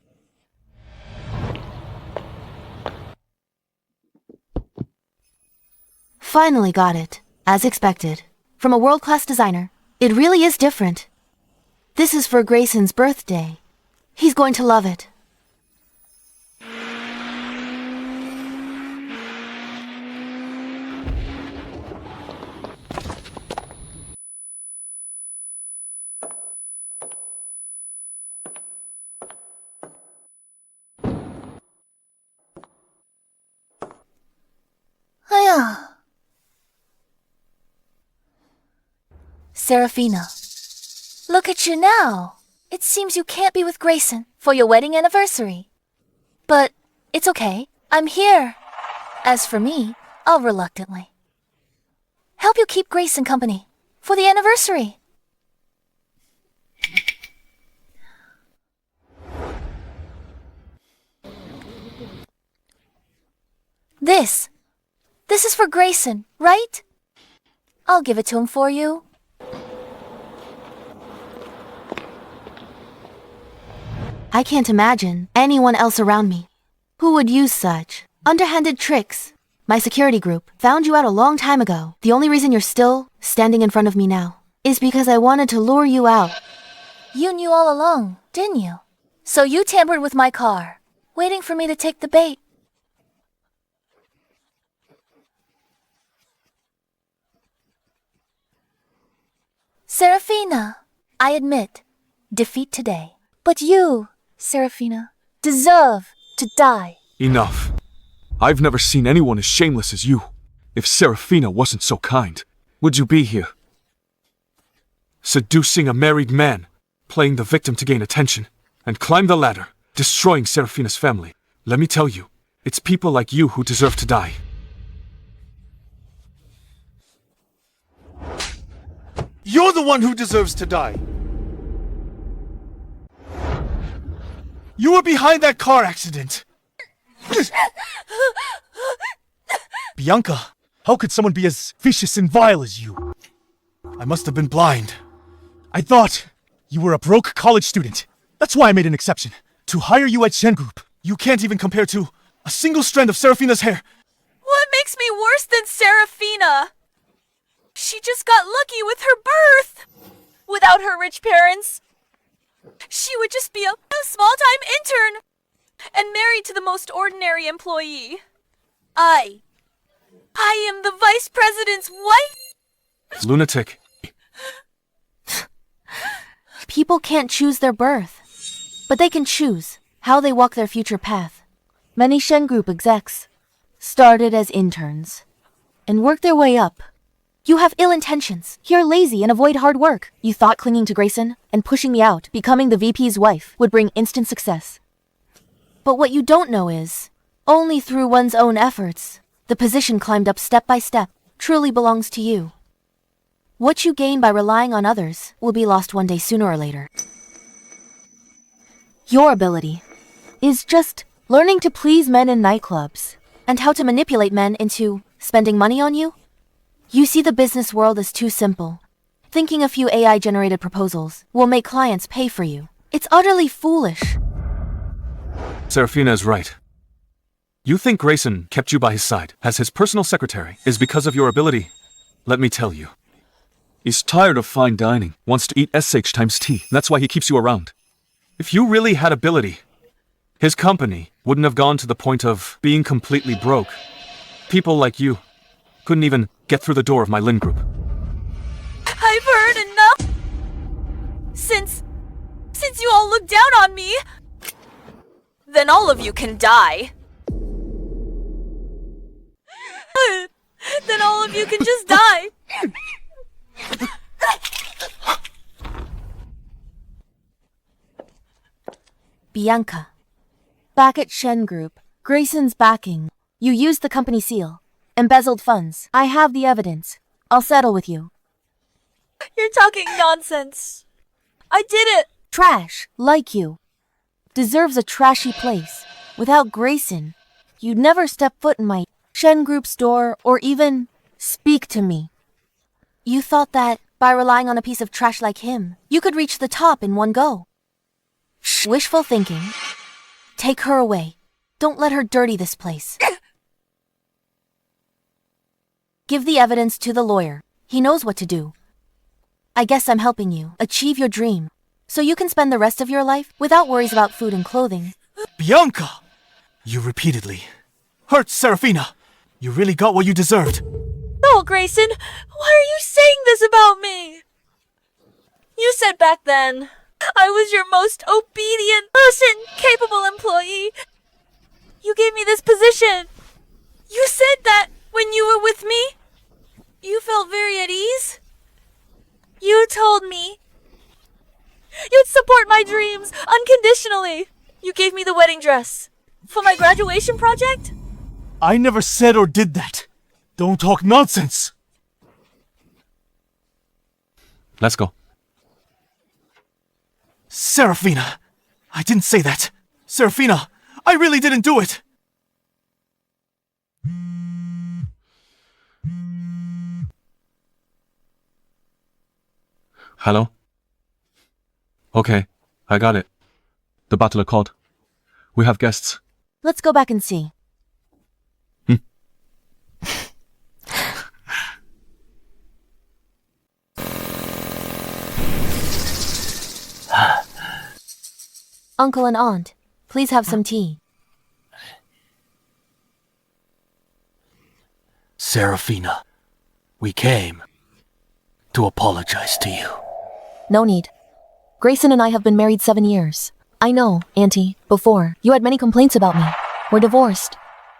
[SPEAKER 2] Finally got it, as expected. From a world-class designer. It really is different. This is for Grayson's birthday. He's going to love it.
[SPEAKER 3] Serafina, look at you now. It seems you can't be with Grayson for your wedding anniversary. But it's okay. I'm here. As for me, I'll reluctantly help you keep Grayson company for the anniversary. This is for Grayson, right? I'll give it to him for you.
[SPEAKER 2] I can't imagine anyone else around me who would use such underhanded tricks. My security group found you out a long time ago. The only reason you're still standing in front of me now is because I wanted to lure you out.
[SPEAKER 3] You knew all along, didn't you? So you tampered with my car, waiting for me to take the bait. Serafina, I admit, defeat today. But you, Serafina, deserve to die.
[SPEAKER 9] Enough. I've never seen anyone as shameless as you. If Serafina wasn't so kind, would you be here? Seducing a married man, playing the victim to gain attention, and climb the ladder, destroying Serafina's family. Let me tell you, it's people like you who deserve to die.
[SPEAKER 14] You're the one who deserves to die. You were behind that car accident.
[SPEAKER 5] Bianca, how could someone be as vicious and vile as you?
[SPEAKER 14] I must have been blind.
[SPEAKER 5] I thought you were a broke college student. That's why I made an exception. To hire you at Shen Group.
[SPEAKER 14] You can't even compare to a single strand of Serafina's hair.
[SPEAKER 8] What makes me worse than Serafina? She just got lucky with her birth. Without her rich parents, she would just be a small-time intern and married to the most ordinary employee. I am the vice president's wife.
[SPEAKER 9] Lunatic.
[SPEAKER 2] People can't choose their birth, but they can choose how they walk their future path. Many Shen Group execs started as interns and worked their way up. You have ill intentions. You're lazy and avoid hard work. You thought clinging to Grayson and pushing me out, becoming the VP's wife, would bring instant success. But what you don't know is, only through one's own efforts, the position climbed up step by step truly belongs to you. What you gain by relying on others will be lost one day sooner or later. Your ability is just learning to please men in nightclubs and how to manipulate men into spending money on you. You see the business world as too simple. Thinking a few AI-generated proposals will make clients pay for you. It's utterly foolish.
[SPEAKER 9] Serafina is right. You think Grayson kept you by his side as his personal secretary is because of your ability. Let me tell you. He's tired of fine dining, wants to eat SH times T. That's why he keeps you around. If you really had ability, his company wouldn't have gone to the point of being completely broke. People like you couldn't even get through the door of my Lin group.
[SPEAKER 8] I've heard enough. Since you all look down on me, then all of you can die. Then all of of you can just die.
[SPEAKER 19] Bianca. Back at Shen Group, Grayson's backing. You used the company seal. Embezzled funds. I have the evidence. I'll settle with you.
[SPEAKER 8] You're talking nonsense. I did it.
[SPEAKER 19] Trash, like you. Deserves a trashy place. Without Grayson, you'd never step foot in my Shen Group store or even speak to me. You thought that by relying on a piece of trash like him, you could reach the top in one go. Wishful thinking. Take her away. Don't let her dirty this place. Give the evidence to the lawyer. He knows what to do. I guess I'm helping you achieve your dream, so you can spend the rest of your life without worries about food and clothing.
[SPEAKER 14] Bianca! You repeatedly hurt Serafina. You really got what you deserved.
[SPEAKER 8] No, Grayson, why are you saying this about me? You said back then, I was your most obedient person, capable employee. You gave me this position. You said that when you were with me, you felt very at ease. You told me you'd support my dreams unconditionally. You gave me the wedding dress for my graduation project.
[SPEAKER 14] I never said or did that. Don't talk nonsense.
[SPEAKER 11] Let's go.
[SPEAKER 14] Serafina! I didn't say that. Serafina, I really didn't do it.
[SPEAKER 11] Hello? Okay, I got it. The butler called. We have guests.
[SPEAKER 19] Let's go back and see. Uncle and Aunt, please have some tea.
[SPEAKER 14] Serafina, we came to apologize to you.
[SPEAKER 19] No need. Grayson and I have been married 7 years. I know, Auntie, before, you had many complaints about me. We're divorced.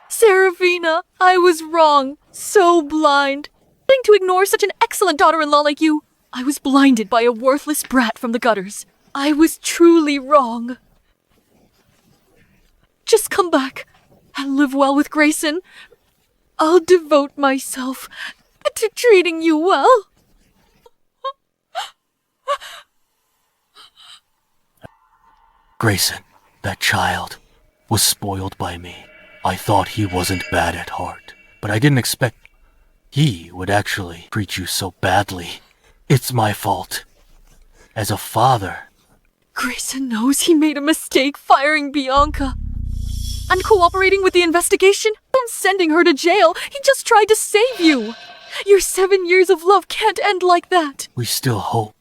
[SPEAKER 6] Serafina, I was wrong. So blind. Trying to ignore such an excellent daughter-in-law like you. I was blinded by a worthless brat from the gutters. I was truly wrong. Just come back and live well with Grayson. I'll devote myself to treating you well.
[SPEAKER 14] Grayson, that child, was spoiled by me. I thought he wasn't bad at heart, but I didn't expect he would actually treat you so badly. It's my fault. As a father.
[SPEAKER 6] Grayson knows he made a mistake firing Bianca. And cooperating with the investigation, and sending her to jail. He just tried to save you. Your 7 years of love can't end like that.
[SPEAKER 14] We still hope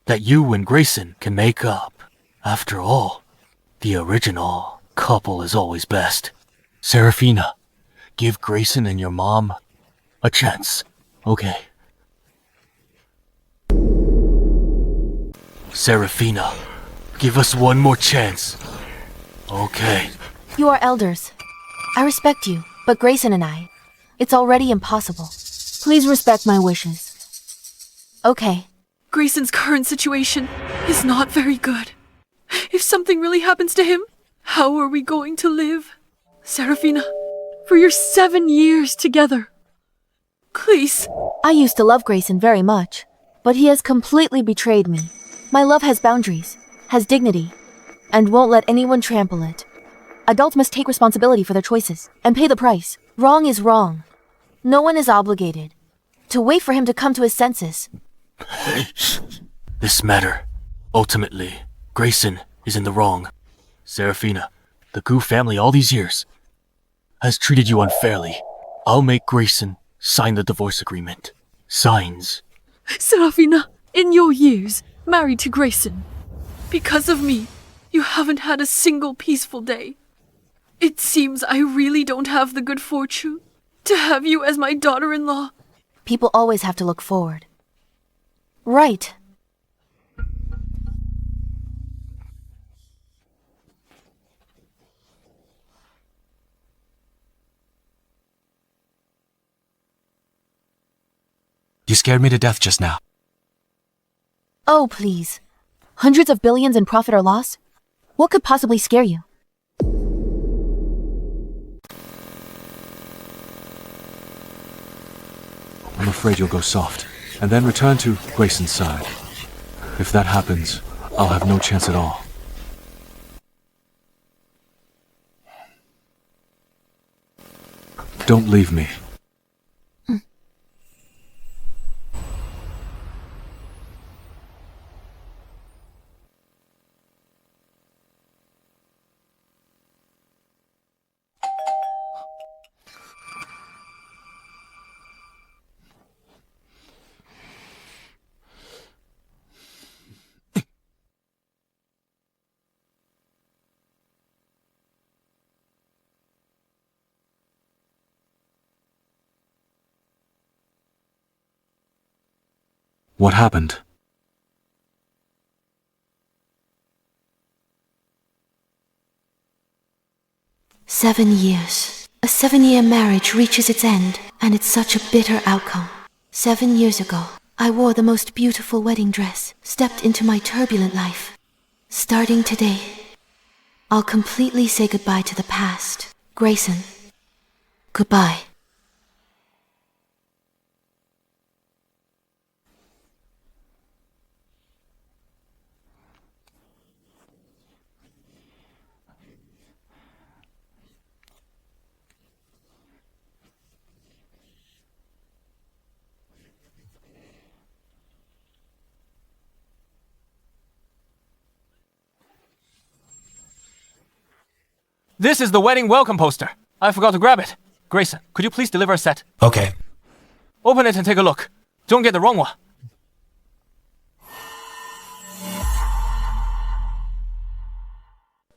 [SPEAKER 14] that you and Grayson can make up. After all, the original couple is always best. Serafina, give Grayson and your mom a chance, okay? Serafina, give us one more chance, okay?
[SPEAKER 19] You are elders. I respect you, but Grayson and I, it's already impossible. Please respect my wishes. Okay.
[SPEAKER 6] Grayson's current situation is not very good. If something really happens to him, how are we going to live? Serafina, for your 7 years together. Please.
[SPEAKER 19] I used to love Grayson very much, but he has completely betrayed me. My love has boundaries, has dignity, and won't let anyone trample it. Adults must take responsibility for their choices and pay the price. Wrong is wrong. No one is obligated to wait for him to come to his senses.
[SPEAKER 14] This matter, ultimately, Grayson is in the wrong. Serafina, the Gu family all these years has treated you unfairly. I'll make Grayson sign the divorce agreement. Signs.
[SPEAKER 6] Serafina, in your years, married to Grayson, because of me, you haven't had a single peaceful day. It seems I really don't have the good fortune to have you as my daughter-in-law.
[SPEAKER 19] People always have to look forward. Right.
[SPEAKER 4] scared me to death just now.
[SPEAKER 19] Oh, please. Hundreds of billions in profit or loss? What could possibly scare you?
[SPEAKER 4] I'm afraid you'll go soft, and then return to Grayson's side. If that happens, I'll have no chance at all. Don't leave me. What happened?
[SPEAKER 2] "7 years. A 7-year marriage reaches its end, and it's such a bitter outcome. 7 years ago, I wore the most beautiful wedding dress, stepped into my turbulent life. Starting today, I'll completely say goodbye to the past. Grayson, goodbye."
[SPEAKER 14] This is the wedding welcome poster. I forgot to grab it. Grayson, could you please deliver a set?
[SPEAKER 4] Okay.
[SPEAKER 14] Open it and take a look. Don't get the wrong one.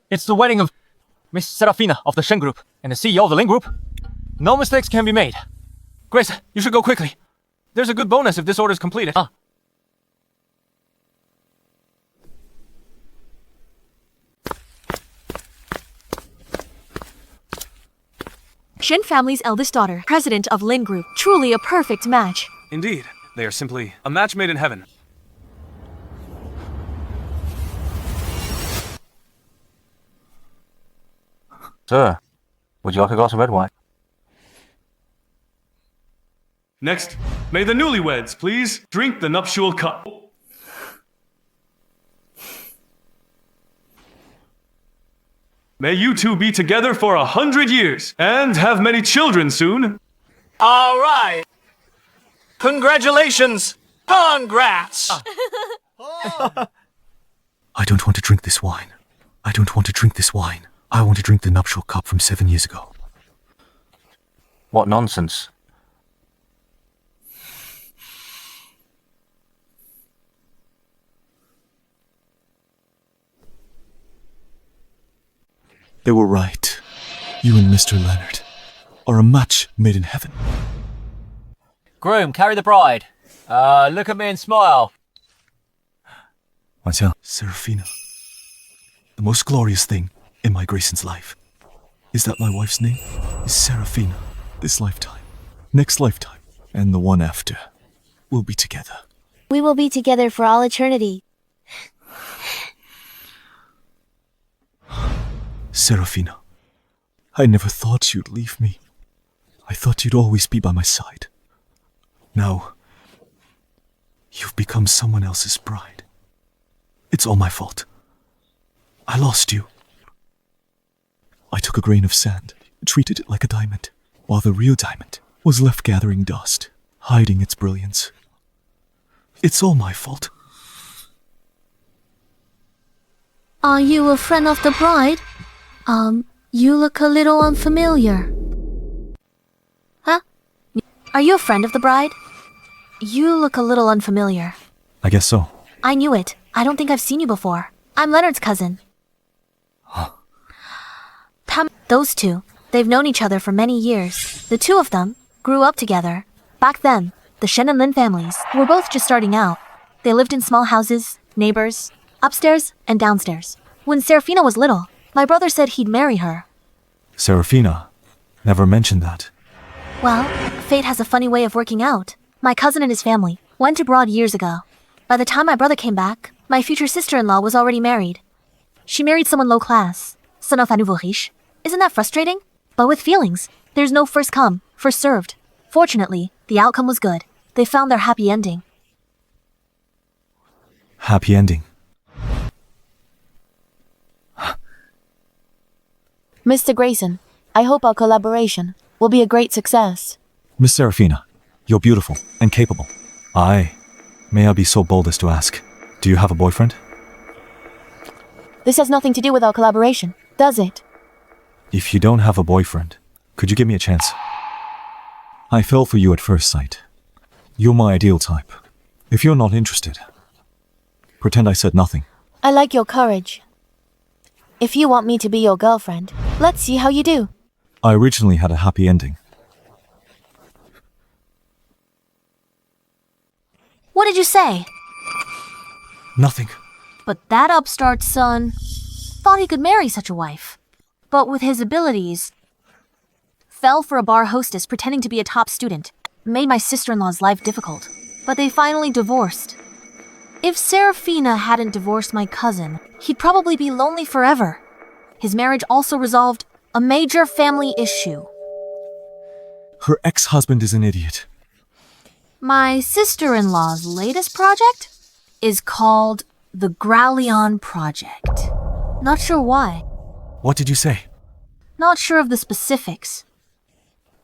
[SPEAKER 18] It's the wedding of Miss Serafina of the Shen Group and the CEO of the Lin Group. No mistakes can be made.
[SPEAKER 14] Grayson, you should go quickly. There's a good bonus if this order is completed.
[SPEAKER 6] Shen family's eldest daughter, president of Lin Group. Truly a perfect match.
[SPEAKER 11] Indeed, they are simply a match made in heaven.
[SPEAKER 16] Sir, would you like a glass of red wine?
[SPEAKER 11] Next, may the newlyweds please drink the nuptial cup. May you two be together for 100 years and have many children soon.
[SPEAKER 21] All right. Congratulations. Congrats.
[SPEAKER 4] I don't want to drink this wine. I don't want to drink this wine. I want to drink the nuptial cup from 7 years ago.
[SPEAKER 16] What nonsense.
[SPEAKER 4] They were right. You and Mr. Leonard are a match made in heaven.
[SPEAKER 18] Groom, carry the bride. Look at me and smile.
[SPEAKER 4] Serafina. The most glorious thing in my Grayson's life is that my wife's name is Serafina. This lifetime, next lifetime, and the one after, we'll be together.
[SPEAKER 3] We will be together for all eternity.
[SPEAKER 4] Serafina, I never thought you'd leave me. I thought you'd always be by my side. Now, you've become someone else's bride. It's all my fault. I lost you. I took a grain of sand, treated it like a diamond, while the real diamond was left gathering dust, hiding its brilliance. It's all my fault.
[SPEAKER 10] Are you a friend of the bride? You look a little unfamiliar.
[SPEAKER 19] Huh? Are you a friend of the bride? You look a little unfamiliar.
[SPEAKER 4] I guess so.
[SPEAKER 19] I knew it. I don't think I've seen you before. I'm Leonard's cousin. Those two, they've known each other for many years. The two of them grew up together. Back then, the Shen and Lin families were both just starting out. They lived in small houses, neighbors, upstairs and downstairs. When Serafina was little, my brother said he'd marry her.
[SPEAKER 4] Serafina never mentioned that.
[SPEAKER 19] Well, fate has a funny way of working out.
[SPEAKER 10] My cousin and his family went abroad years ago. By the time my brother came back, my future sister-in-law was already married. She married someone low class, son of un nouveau riche. Isn't that frustrating? But with feelings, there's no first come, first served. Fortunately, the outcome was good. They found their happy ending.
[SPEAKER 4] Happy ending.
[SPEAKER 19] Mr. Grayson, I hope our collaboration will be a great success.
[SPEAKER 12] Miss Serafina, you're beautiful and capable. May I be so bold as to ask, do you have a boyfriend?
[SPEAKER 19] This has nothing to do with our collaboration, does it?
[SPEAKER 12] If you don't have a boyfriend, could you give me a chance? I fell for you at first sight. You're my ideal type. If you're not interested, pretend I said nothing.
[SPEAKER 19] I like your courage. If you want me to be your girlfriend, let's see how you do.
[SPEAKER 12] I originally had a happy ending.
[SPEAKER 10] What did you say?
[SPEAKER 4] Nothing.
[SPEAKER 10] But that upstart son thought he could marry such a wife. But with his abilities, fell for a bar hostess pretending to be a top student, made my sister-in-law's life difficult. But they finally divorced. If Serafina hadn't divorced my cousin, he'd probably be lonely forever. His marriage also resolved a major family issue.
[SPEAKER 4] Her ex-husband is an idiot.
[SPEAKER 10] My sister-in-law's latest project is called the Growlion Project. Not sure why.
[SPEAKER 4] What did you say?
[SPEAKER 10] Not sure of the specifics.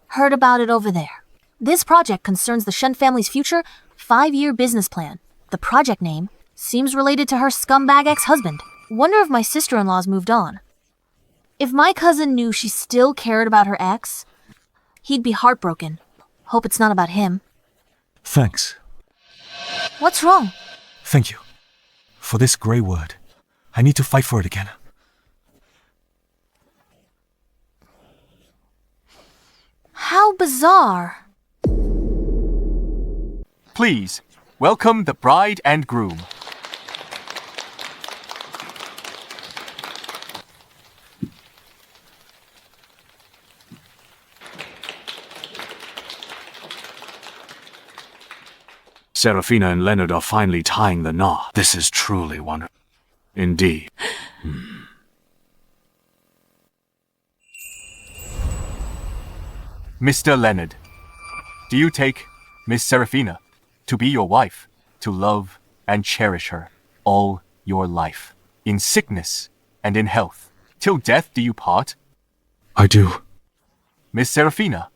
[SPEAKER 10] Heard about it over there. This project concerns the Shen family's future 5-year business plan. The project name seems related to her scumbag ex-husband. Wonder if my sister-in-law's moved on. If my cousin knew she still cared about her ex, he'd be heartbroken. Hope it's not about him.
[SPEAKER 4] Thanks.
[SPEAKER 10] What's wrong?
[SPEAKER 4] Thank you. For this grey word, I need to fight for it again.
[SPEAKER 10] How bizarre.
[SPEAKER 14] Please, welcome the bride and groom.
[SPEAKER 7] Serafina and Leonard are finally tying the knot. This is truly wonderful. Indeed.
[SPEAKER 14] Mr. Leonard, do you take Miss Serafina to be your wife, to love and cherish her all your life, in sickness and in health, till death do you part?
[SPEAKER 5] I do.
[SPEAKER 14] Miss Serafina,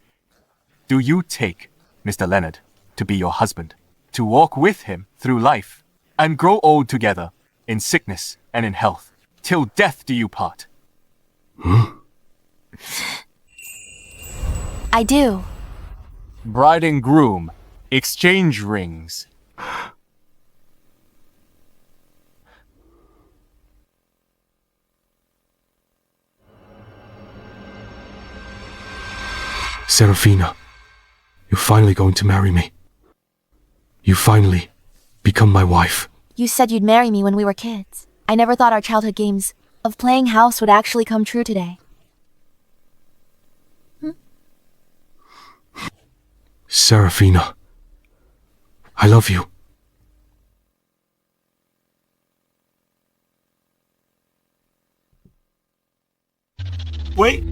[SPEAKER 14] do you take Mr. Leonard to be your husband, to walk with him through life and grow old together, in sickness and in health, till death do you part?
[SPEAKER 2] I do.
[SPEAKER 14] Bride and groom, exchange rings.
[SPEAKER 5] Serafina, you're finally going to marry me. You finally become my wife.
[SPEAKER 2] You said you'd marry me when we were kids. I never thought our childhood games of playing house would actually come true today.
[SPEAKER 5] Serafina, I love you.
[SPEAKER 14] Wait!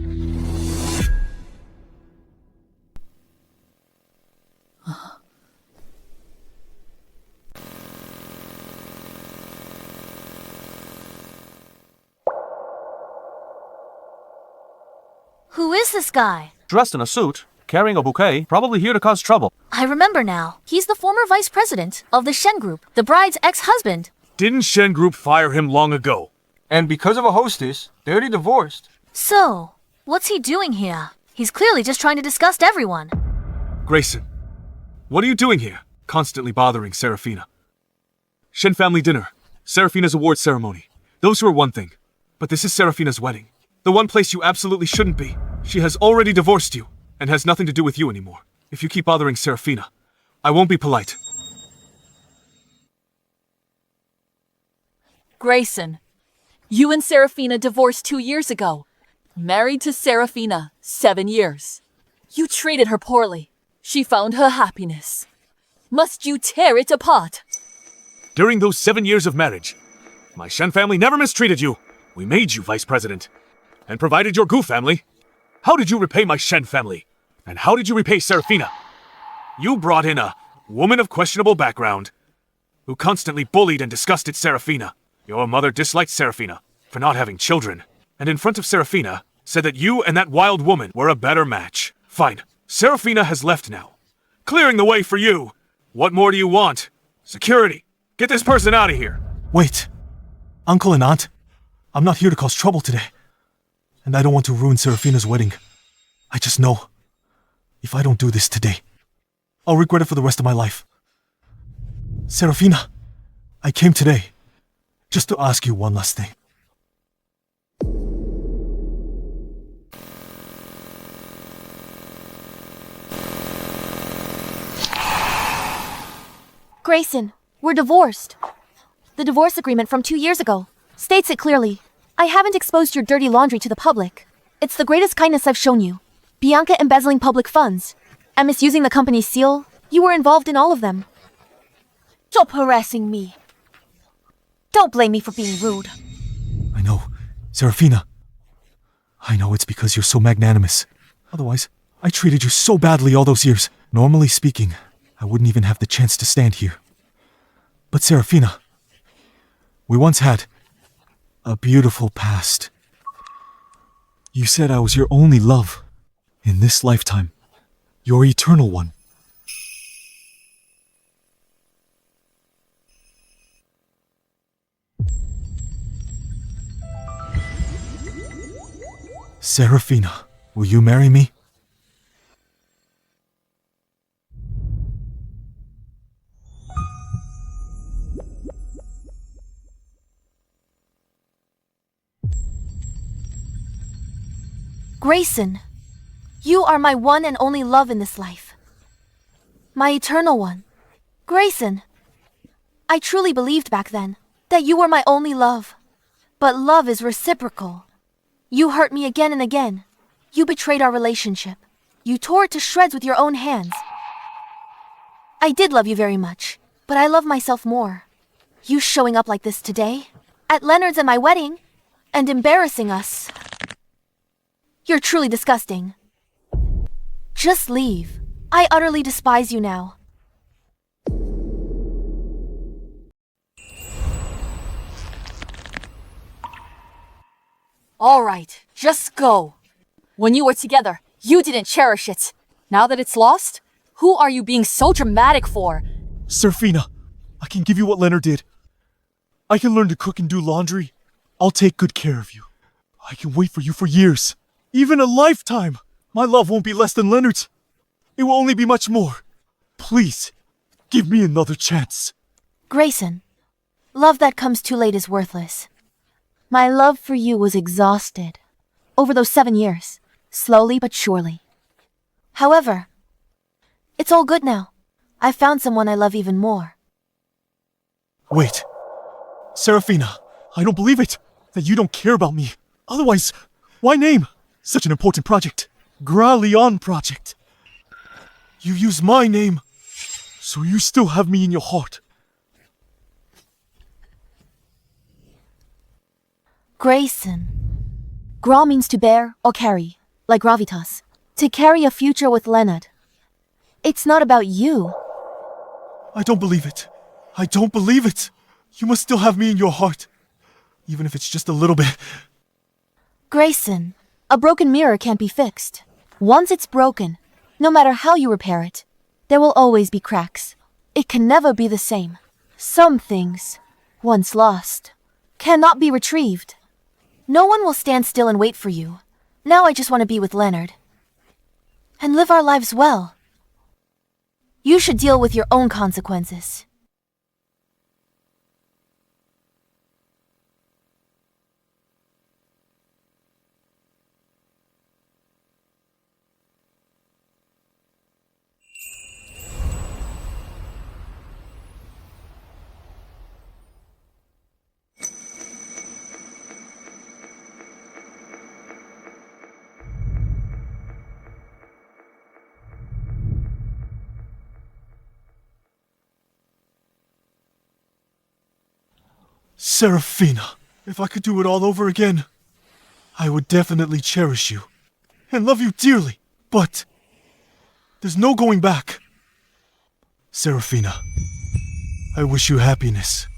[SPEAKER 10] Who is this guy?
[SPEAKER 9] Dressed in a suit, carrying a bouquet, probably here to cause trouble.
[SPEAKER 10] I remember now. He's the former vice president of the Shen Group, the bride's ex-husband.
[SPEAKER 9] Didn't Shen Group fire him long ago?
[SPEAKER 14] And because of a hostess, they already divorced.
[SPEAKER 10] So, what's he doing here? He's clearly just trying to disgust everyone.
[SPEAKER 9] Grayson, what are you doing here? Constantly bothering Serafina. Shen family dinner, Serafina's award ceremony. Those were one thing. But this is Serafina's wedding. The one place you absolutely shouldn't be. She has already divorced you, and has nothing to do with you anymore. If you keep bothering Serafina, I won't be polite.
[SPEAKER 8] Grayson, you and Serafina divorced 2 years ago. Married to Serafina, 7 years. You treated her poorly. She found her happiness.
[SPEAKER 6] must you tear it apart?
[SPEAKER 9] During those 7 years of marriage, my Shen family never mistreated you. We made you vice president and provided your Gu family. How did you repay my Shen family? And how did you repay Serafina? You brought in a woman of questionable background who constantly bullied and disgusted Serafina. Your mother disliked Serafina for not having children, and in front of Serafina said that you and that wild woman were a better match. Fine. Serafina has left now, clearing the way for you. What more do you want? Security. Get this person out of here.
[SPEAKER 5] Wait. Uncle and Aunt, I'm not here to cause trouble today. And I don't want to ruin Serafina's wedding. I just know, if I don't do this today, I'll regret it for the rest of my life. Serafina, I came today just to ask you one last thing.
[SPEAKER 19] Grayson, we're divorced. The divorce agreement from 2 years ago states it clearly. I haven't exposed your dirty laundry to the public. It's the greatest kindness I've shown you. Bianca embezzling public funds and misusing the company's seal, you were involved in all of them. Stop harassing me. Don't blame me for being rude.
[SPEAKER 5] I know, Serafina. I know it's because you're so magnanimous. Otherwise, I treated you so badly all those years. Normally speaking, I wouldn't even have the chance to stand here. But Serafina, we once had a beautiful past. You said I was your only love in this lifetime, your eternal one. Serafina, will you marry me?
[SPEAKER 19] Grayson, you are my one and only love in this life. My eternal one. Grayson, I truly believed back then that you were my only love. But love is reciprocal. You hurt me again and again. You betrayed our relationship. You tore it to shreds with your own hands. I did love you very much, but I love myself more. You showing up like this today, at Leonard's and my wedding, and embarrassing us. You're truly disgusting. Just leave. I utterly despise you now.
[SPEAKER 6] All right, just go. When you were together, you didn't cherish it. Now that it's lost, who are you being so dramatic for?
[SPEAKER 5] Serafina, I can give you what Leonard did. I can learn to cook and do laundry. I'll take good care of you. I can wait for you for years. Even a lifetime. My love won't be less than Leonard's. It will only be much more. Please, give me another chance.
[SPEAKER 19] Grayson, love that comes too late is worthless. My love for you was exhausted over those 7 years, slowly but surely. However, it's all good now. I found someone I love even more.
[SPEAKER 5] Wait. Serafina, I don't believe it. That you don't care about me. Otherwise, why name such an important project? Gra Leon project. You use my name, so you still have me in your heart.
[SPEAKER 19] Grayson. Gra means to bear or carry, like gravitas. To carry a future with Leonard. It's not about you.
[SPEAKER 5] I don't believe it. I don't believe it. You must still have me in your heart. Even if it's just a little bit.
[SPEAKER 19] Grayson, a broken mirror can't be fixed. Once it's broken, no matter how you repair it, there will always be cracks. It can never be the same. Some things, once lost, cannot be retrieved. No one will stand still and wait for you. Now I just want to be with Leonard. And live our lives well. You should deal with your own consequences.
[SPEAKER 5] Serafina, if I could do it all over again, I would definitely cherish you and love you dearly, but there's no going back. Serafina, I wish you happiness.